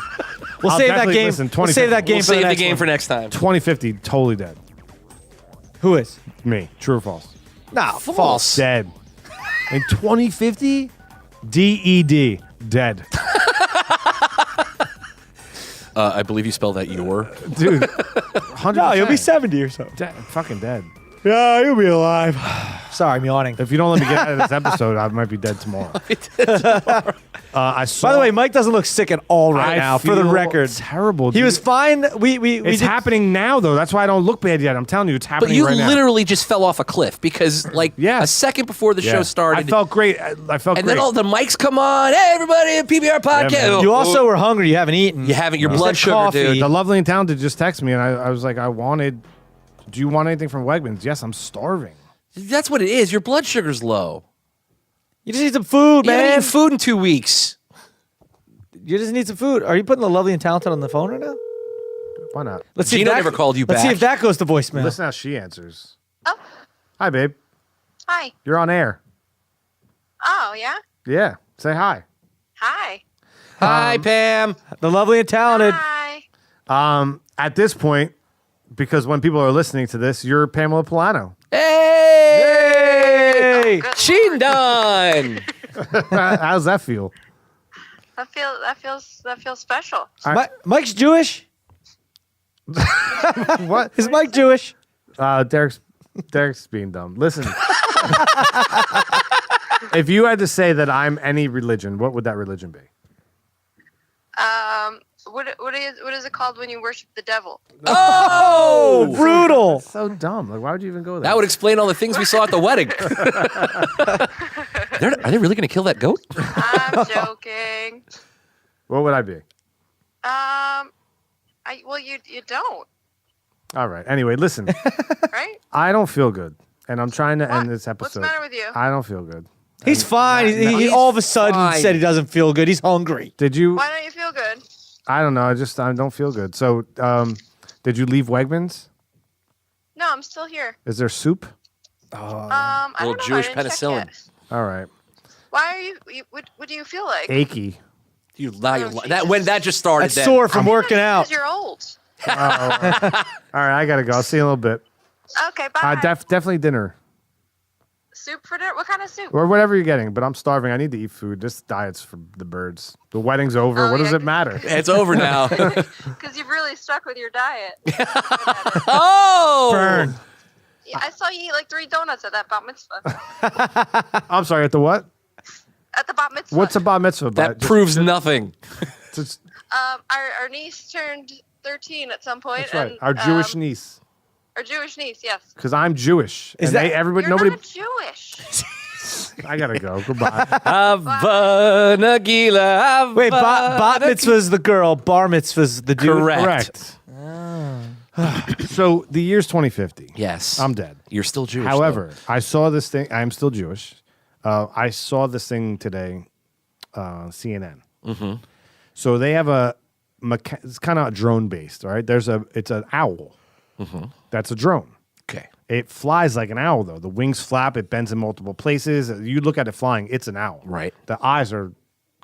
[SPEAKER 1] We'll
[SPEAKER 2] I'll
[SPEAKER 1] save that
[SPEAKER 2] definitely
[SPEAKER 1] game.
[SPEAKER 2] listen,
[SPEAKER 1] We'll save that game
[SPEAKER 5] We'll
[SPEAKER 1] for the
[SPEAKER 5] save the
[SPEAKER 1] next
[SPEAKER 5] game
[SPEAKER 1] one.
[SPEAKER 5] for next time.
[SPEAKER 2] 2050, totally dead.
[SPEAKER 1] Who is?
[SPEAKER 2] Me. True or false?
[SPEAKER 1] No, false.
[SPEAKER 2] Dead. In 2050, DED. Dead.
[SPEAKER 5] I believe you spelled that your.
[SPEAKER 2] Dude. 100%.
[SPEAKER 1] No, you'll be 70 or so.
[SPEAKER 2] dead. Fucking dead.
[SPEAKER 1] Yeah, you'll be alive. Sorry, I'm yawning.
[SPEAKER 2] If you don't let me get out of this episode, I might be dead tomorrow. I saw.
[SPEAKER 1] By the way, Mike doesn't look sick at all right now. For the
[SPEAKER 2] feel
[SPEAKER 1] record,
[SPEAKER 2] terrible.
[SPEAKER 1] he
[SPEAKER 2] dude.
[SPEAKER 1] was fine. We
[SPEAKER 2] It's
[SPEAKER 1] did-
[SPEAKER 2] happening now, though. That's why I don't look bad yet. I'm telling you, it's happening
[SPEAKER 5] But you
[SPEAKER 2] right now.
[SPEAKER 5] literally just fell off a cliff because, like,
[SPEAKER 2] Yeah.
[SPEAKER 5] a second before the
[SPEAKER 2] Yeah.
[SPEAKER 5] show started,
[SPEAKER 2] I felt great. I felt
[SPEAKER 5] and
[SPEAKER 2] great.
[SPEAKER 5] then all the mics come on. Hey, everybody, PBR Podcast.
[SPEAKER 2] man.
[SPEAKER 1] You also were hungry. You haven't eaten.
[SPEAKER 5] You haven't. Your
[SPEAKER 1] You
[SPEAKER 5] blood
[SPEAKER 1] said
[SPEAKER 5] sugar,
[SPEAKER 1] coffee.
[SPEAKER 5] dude.
[SPEAKER 2] The lovely and talented just texted me, and I was like, do you want anything from Wegmans? Yes, I'm starving.
[SPEAKER 5] That's what it is. Your blood sugar's low.
[SPEAKER 1] You just need some food,
[SPEAKER 5] You haven't
[SPEAKER 1] man.
[SPEAKER 5] eaten food in 2 weeks.
[SPEAKER 1] You just need some food. Are you putting the lovely and talented on the phone right now?
[SPEAKER 2] Why not?
[SPEAKER 1] Let's see.
[SPEAKER 5] Gino
[SPEAKER 1] if that,
[SPEAKER 5] never called you
[SPEAKER 1] Let's see
[SPEAKER 5] back.
[SPEAKER 1] if that goes to voicemail.
[SPEAKER 2] Listen how she answers.
[SPEAKER 6] Oh,
[SPEAKER 2] Hi, babe.
[SPEAKER 6] hi.
[SPEAKER 2] You're on air.
[SPEAKER 6] Oh, yeah?
[SPEAKER 2] Yeah. Say hi.
[SPEAKER 6] Hi.
[SPEAKER 5] Hi, Pam.
[SPEAKER 1] The lovely and talented.
[SPEAKER 6] Hi.
[SPEAKER 2] At this point, because when people are listening to this, you're Pamela Polano.
[SPEAKER 5] Hey,
[SPEAKER 6] Good
[SPEAKER 5] she
[SPEAKER 6] Lord.
[SPEAKER 5] done.
[SPEAKER 2] How's that feel?
[SPEAKER 6] That feels special.
[SPEAKER 1] Mike's Jewish.
[SPEAKER 2] What?
[SPEAKER 1] Is Mike Jewish?
[SPEAKER 2] Derek's being dumb. Listen. If you had to say that I'm any religion, what would that religion be?
[SPEAKER 6] What is it called when you worship the devil?
[SPEAKER 5] Oh,
[SPEAKER 1] Brutal.
[SPEAKER 2] So dumb. Like, why would you even go there?
[SPEAKER 5] that would explain all the things we saw at the wedding. Are they really going to kill that goat?
[SPEAKER 6] I'm joking.
[SPEAKER 2] What would I be?
[SPEAKER 6] You don't,
[SPEAKER 2] All right. Anyway, listen.
[SPEAKER 6] right?
[SPEAKER 2] I don't feel good, and I'm trying to end this episode.
[SPEAKER 6] What's the matter with you?
[SPEAKER 2] I don't feel good.
[SPEAKER 1] He's fine. He
[SPEAKER 5] he's
[SPEAKER 1] all of a sudden
[SPEAKER 5] fine.
[SPEAKER 1] said he doesn't feel good. He's hungry.
[SPEAKER 2] Did you?
[SPEAKER 6] Why don't you feel good?
[SPEAKER 2] I don't know. I don't feel good. So, did you leave Wegmans?
[SPEAKER 6] No, I'm still here.
[SPEAKER 2] Is there soup?
[SPEAKER 6] I
[SPEAKER 5] Little
[SPEAKER 6] don't know.
[SPEAKER 5] Jewish
[SPEAKER 6] I didn't check
[SPEAKER 5] penicillin.
[SPEAKER 6] yet.
[SPEAKER 2] All right.
[SPEAKER 6] Why are you what do you feel like?
[SPEAKER 2] Achy.
[SPEAKER 5] You lie.
[SPEAKER 6] Oh,
[SPEAKER 5] That when that just started.
[SPEAKER 1] That's
[SPEAKER 5] then.
[SPEAKER 1] sore from working out.
[SPEAKER 6] Because you're old.
[SPEAKER 2] All right. I gotta go. I'll see you in a little bit.
[SPEAKER 6] Okay, bye.
[SPEAKER 2] Definitely dinner
[SPEAKER 6] Soup for dinner? What kind of soup?
[SPEAKER 2] or whatever you're getting. But I'm starving. I need to eat food. This diet's for the birds. The wedding's over.
[SPEAKER 6] Oh,
[SPEAKER 2] What does
[SPEAKER 6] yeah.
[SPEAKER 2] it matter?
[SPEAKER 5] It's over now.
[SPEAKER 6] Because you've really stuck with your diet.
[SPEAKER 5] Oh,
[SPEAKER 1] Burn.
[SPEAKER 6] Yeah, I saw you eat like 3 donuts at that bat mitzvah.
[SPEAKER 2] I'm sorry. At the what?
[SPEAKER 6] At the bat mitzvah.
[SPEAKER 2] What's a bat mitzvah?
[SPEAKER 5] That proves nothing.
[SPEAKER 2] Just,
[SPEAKER 6] Our niece turned 13 at some point.
[SPEAKER 2] that's right.
[SPEAKER 6] And,
[SPEAKER 2] Our Jewish niece.
[SPEAKER 6] Our Jewish niece, yes.
[SPEAKER 2] Because I'm Jewish.
[SPEAKER 1] Is
[SPEAKER 2] and
[SPEAKER 1] that-
[SPEAKER 2] everybody?
[SPEAKER 6] You're
[SPEAKER 2] Nobody.
[SPEAKER 6] not Jewish.
[SPEAKER 2] I gotta go. Goodbye.
[SPEAKER 5] Hava Nagila.
[SPEAKER 1] Wait, bat mitzvah's the girl, bar mitzvah's the dude.
[SPEAKER 5] Correct.
[SPEAKER 2] So the year's 2050.
[SPEAKER 5] Yes.
[SPEAKER 2] I'm dead.
[SPEAKER 5] You're still Jewish.
[SPEAKER 2] However, I saw this thing. I'm still Jewish. I saw this thing today, CNN. Mm-hmm. So they have it's kind of drone based. All right, it's an owl. Mm-hmm. That's a drone.
[SPEAKER 5] though. Okay.
[SPEAKER 2] It flies like an owl though. The wings flap. It bends in multiple places. You look at it flying. It's an owl.
[SPEAKER 5] Right.
[SPEAKER 2] The eyes are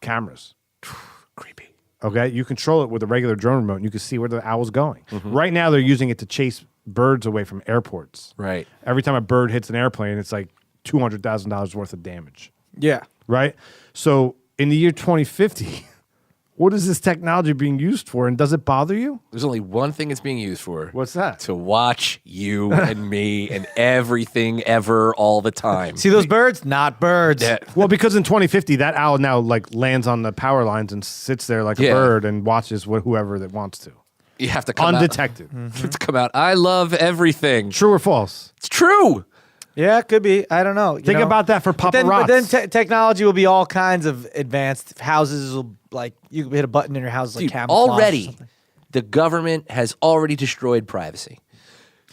[SPEAKER 2] cameras.
[SPEAKER 5] Creepy.
[SPEAKER 2] Okay, you control it with a regular drone remote, and you can see where the owl's going.
[SPEAKER 5] Mm-hmm.
[SPEAKER 2] Right now, they're using it to chase birds away from airports.
[SPEAKER 5] Right.
[SPEAKER 2] Every time a bird hits an airplane, it's like $200,000 worth of damage.
[SPEAKER 1] Yeah.
[SPEAKER 2] Right. So in the year 2050, what is this technology being used for, and does it bother you?
[SPEAKER 5] There's only one thing it's being used for.
[SPEAKER 2] What's that?
[SPEAKER 5] To watch you and me and everything ever all the time.
[SPEAKER 1] See those birds? Not birds.
[SPEAKER 5] Yeah.
[SPEAKER 2] Well, because in 2050, that owl now like lands on the power lines and sits there like a
[SPEAKER 5] Yeah.
[SPEAKER 2] bird and watches whoever that wants to,
[SPEAKER 5] You have to come
[SPEAKER 2] undetected.
[SPEAKER 5] out. You have to come out. I love everything.
[SPEAKER 2] True or false?
[SPEAKER 5] It's true.
[SPEAKER 1] Yeah, it could be. I don't know.
[SPEAKER 2] Think about that for
[SPEAKER 1] But then
[SPEAKER 2] paparazzi.
[SPEAKER 1] technology will be all kinds of advanced. Houses will, like, you hit a button in your house, like
[SPEAKER 5] Dude,
[SPEAKER 1] camouflage or
[SPEAKER 5] already,
[SPEAKER 1] something.
[SPEAKER 5] the government has already destroyed privacy.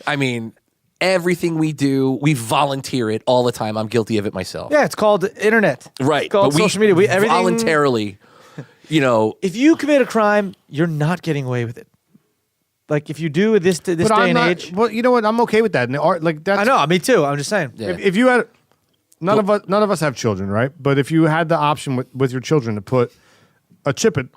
[SPEAKER 5] I mean, everything we do, we volunteer it all the time. I'm guilty of it myself.
[SPEAKER 1] Yeah, it's called internet.
[SPEAKER 5] Right.
[SPEAKER 1] It's called
[SPEAKER 5] but
[SPEAKER 1] social media. Everything
[SPEAKER 5] voluntarily,
[SPEAKER 1] If you commit a crime, you're not getting away with it. Like if you do this day and age.
[SPEAKER 2] Well, you know what? I'm okay with that. And that's.
[SPEAKER 1] I know, me too. I'm just saying.
[SPEAKER 5] Yeah.
[SPEAKER 2] If you had, none of us have children, right? But if you had the option with your children to put a chip in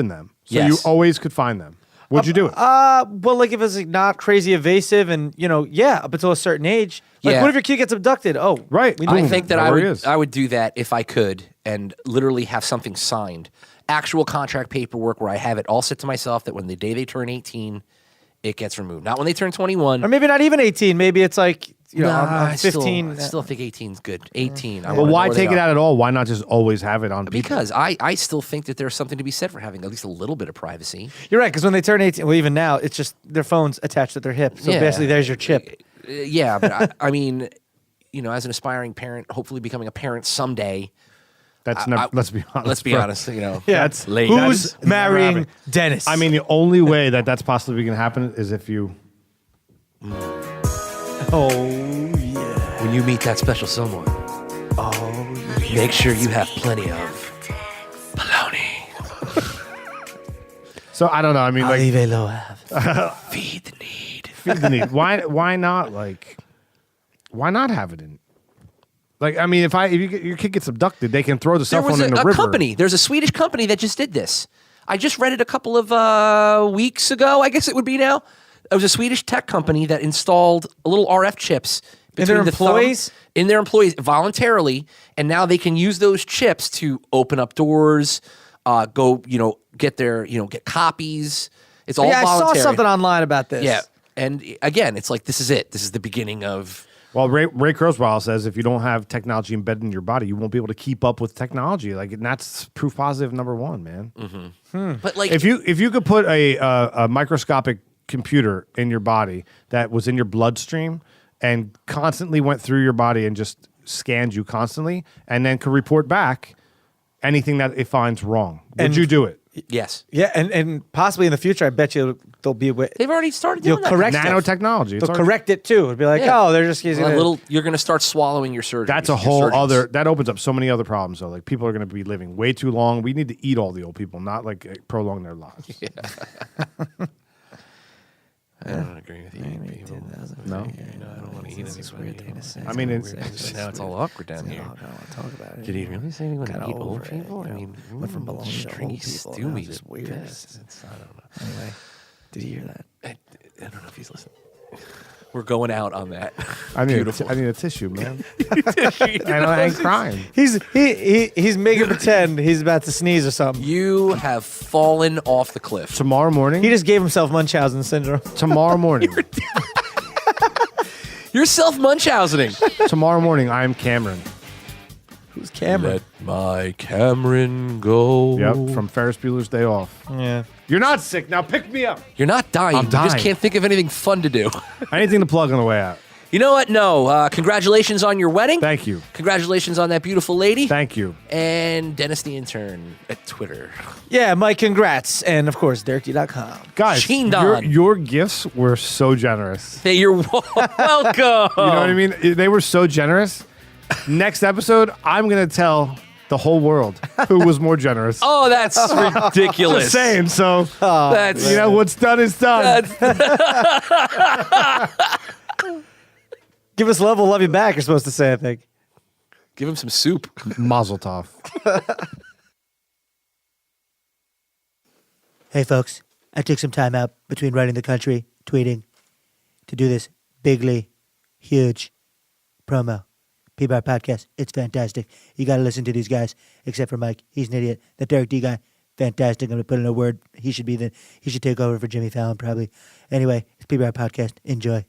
[SPEAKER 2] them, so
[SPEAKER 5] Yes.
[SPEAKER 2] you always could find them, would you do it?
[SPEAKER 1] Well, like if it's like not crazy evasive and up until a certain age. Like
[SPEAKER 5] Yeah.
[SPEAKER 1] what if your kid gets abducted? Oh,
[SPEAKER 2] Right.
[SPEAKER 1] we
[SPEAKER 5] I
[SPEAKER 1] know.
[SPEAKER 5] think that
[SPEAKER 2] Know where he is.
[SPEAKER 5] I would do that if I could and literally have something signed, actual contract paperwork where I have it all set to myself that when the day they turn 18, it gets removed. Not when they turn 21.
[SPEAKER 1] Or maybe not even 18. Maybe it's like
[SPEAKER 5] Nah,
[SPEAKER 1] I'm 15.
[SPEAKER 5] I still think 18 is good. 18. I
[SPEAKER 2] Well,
[SPEAKER 5] wanna know
[SPEAKER 2] why
[SPEAKER 5] where they
[SPEAKER 2] take it
[SPEAKER 5] are.
[SPEAKER 2] out at all? Why not just always have it on? people?
[SPEAKER 5] Because I still think that there's something to be said for having at least a little bit of privacy.
[SPEAKER 1] You're right, because when they turn 18, well, even now, it's just their phone's attached to their hip. So
[SPEAKER 5] Yeah.
[SPEAKER 1] basically, there's your chip.
[SPEAKER 5] Yeah, but I mean, as an aspiring parent, hopefully becoming a parent someday.
[SPEAKER 2] That's never. Let's be honest.
[SPEAKER 5] Let's be
[SPEAKER 2] bro.
[SPEAKER 5] honest.
[SPEAKER 1] Yeah.
[SPEAKER 2] That's
[SPEAKER 5] late.
[SPEAKER 1] Who's
[SPEAKER 2] That's
[SPEAKER 1] marrying
[SPEAKER 2] rabbit.
[SPEAKER 1] Dennis?
[SPEAKER 2] I mean, the only way that's possibly going to happen is if you.
[SPEAKER 1] oh, yeah.
[SPEAKER 5] When you meet that special someone, make sure you have plenty of bologna.
[SPEAKER 2] So I don't know. I mean, like,
[SPEAKER 5] Feed the need.
[SPEAKER 2] feed the need. Why not? Like, why not have it in? Like, I mean, if your kid gets abducted, they can throw the cell
[SPEAKER 5] There was
[SPEAKER 2] phone in the
[SPEAKER 5] a
[SPEAKER 2] river.
[SPEAKER 5] company. There's a Swedish company that just did this. I just read it a couple of weeks ago, I guess it would be now. It was a Swedish tech company that installed little RF chips
[SPEAKER 1] In their
[SPEAKER 5] between the thumb-
[SPEAKER 1] employees?
[SPEAKER 5] in their employees voluntarily, and now they can use those chips to open up doors, get get copies. It's all
[SPEAKER 1] Yeah, I
[SPEAKER 5] voluntary.
[SPEAKER 1] saw something online about this.
[SPEAKER 5] Yeah, and again, it's like this is it. This is the beginning of.
[SPEAKER 2] Well, Ray Kurzweil says if you don't have technology embedded in your body, you won't be able to keep up with technology. Like, and that's proof positive number one, man.
[SPEAKER 5] But like,
[SPEAKER 2] If you could put a microscopic computer in your body that was in your bloodstream and constantly went through your body and just scanned you constantly, and then could report back anything that it finds wrong, would you do it?
[SPEAKER 5] yes,
[SPEAKER 1] Yeah, and possibly in the future, I bet you they'll be.
[SPEAKER 5] they've already started
[SPEAKER 1] You'll
[SPEAKER 5] doing that.
[SPEAKER 1] correct it.
[SPEAKER 2] Nanotechnology. It's
[SPEAKER 1] They'll
[SPEAKER 2] already-
[SPEAKER 1] correct it too. It'll be like,
[SPEAKER 5] Yeah.
[SPEAKER 1] oh, they're just using
[SPEAKER 5] A
[SPEAKER 1] it.
[SPEAKER 5] little, you're going to start swallowing your surgery.
[SPEAKER 2] That's a whole other. That opens up so many other problems. Though, like people are going to be living way too long. We need to eat all the old people, not like prolong their lives.
[SPEAKER 5] I don't agree with you.
[SPEAKER 2] No,
[SPEAKER 5] I don't want to eat anybody.
[SPEAKER 2] I mean, it's
[SPEAKER 5] Now it's all awkward down here.
[SPEAKER 1] I don't want to talk about it.
[SPEAKER 5] Did he really say he wanted to
[SPEAKER 1] Kinda
[SPEAKER 5] eat old
[SPEAKER 1] over it,
[SPEAKER 5] people? I mean,
[SPEAKER 1] went from Bologna to
[SPEAKER 5] stringy
[SPEAKER 1] old people.
[SPEAKER 5] stew
[SPEAKER 1] Now
[SPEAKER 5] meat
[SPEAKER 1] it's
[SPEAKER 5] is
[SPEAKER 1] just weird.
[SPEAKER 5] best. I don't know.
[SPEAKER 1] Anyway, did you hear that?
[SPEAKER 5] I don't know if he's listening. We're going out on that.
[SPEAKER 2] I need
[SPEAKER 5] Beautiful.
[SPEAKER 2] I need a tissue, man. I ain't crying.
[SPEAKER 1] He's making pretend he's about to sneeze or something.
[SPEAKER 5] You have fallen off the cliff.
[SPEAKER 2] Tomorrow morning.
[SPEAKER 1] He just gave himself Munchausen syndrome.
[SPEAKER 2] Tomorrow morning.
[SPEAKER 5] You're self-Munchausening.
[SPEAKER 2] Tomorrow morning, I am Cameron.
[SPEAKER 1] Who's Cameron?
[SPEAKER 5] Let my Cameron go.
[SPEAKER 2] Yep, from Ferris Bueller's Day Off.
[SPEAKER 1] Yeah.
[SPEAKER 2] You're not sick. Now pick me up.
[SPEAKER 5] You're not dying.
[SPEAKER 2] I'm
[SPEAKER 5] You just
[SPEAKER 2] dying.
[SPEAKER 5] can't think of anything fun to do.
[SPEAKER 2] Anything to plug on the way out.
[SPEAKER 5] You know what? No. Congratulations on your wedding.
[SPEAKER 2] Thank you.
[SPEAKER 5] Congratulations on that beautiful lady.
[SPEAKER 2] Thank you.
[SPEAKER 5] And Dennis the Intern at Twitter.
[SPEAKER 1] Yeah, Mike, congrats. And of course, DerkD.com.
[SPEAKER 2] Guys,
[SPEAKER 5] Sheen Don.
[SPEAKER 2] your gifts were so generous.
[SPEAKER 5] Hey, you're welcome.
[SPEAKER 2] You know what I mean? They were so generous. Next episode, I'm going to tell the whole world who was more generous.
[SPEAKER 5] Oh, that's ridiculous.
[SPEAKER 2] Just saying. So,
[SPEAKER 5] That's
[SPEAKER 2] what's done is done.
[SPEAKER 1] Give us love, we'll love you back, you're supposed to say, I think.
[SPEAKER 5] Give him some soup.
[SPEAKER 2] Mazel tov.
[SPEAKER 1] Hey, folks, I took some time out between writing the country, tweeting, to do this bigly, huge promo. PBR Podcast, it's fantastic. You got to listen to these guys, except for Mike. He's an idiot. The Derek D guy, fantastic. I'm going to put in a word. He should take over for Jimmy Fallon, probably. Anyway, it's PBR Podcast. Enjoy.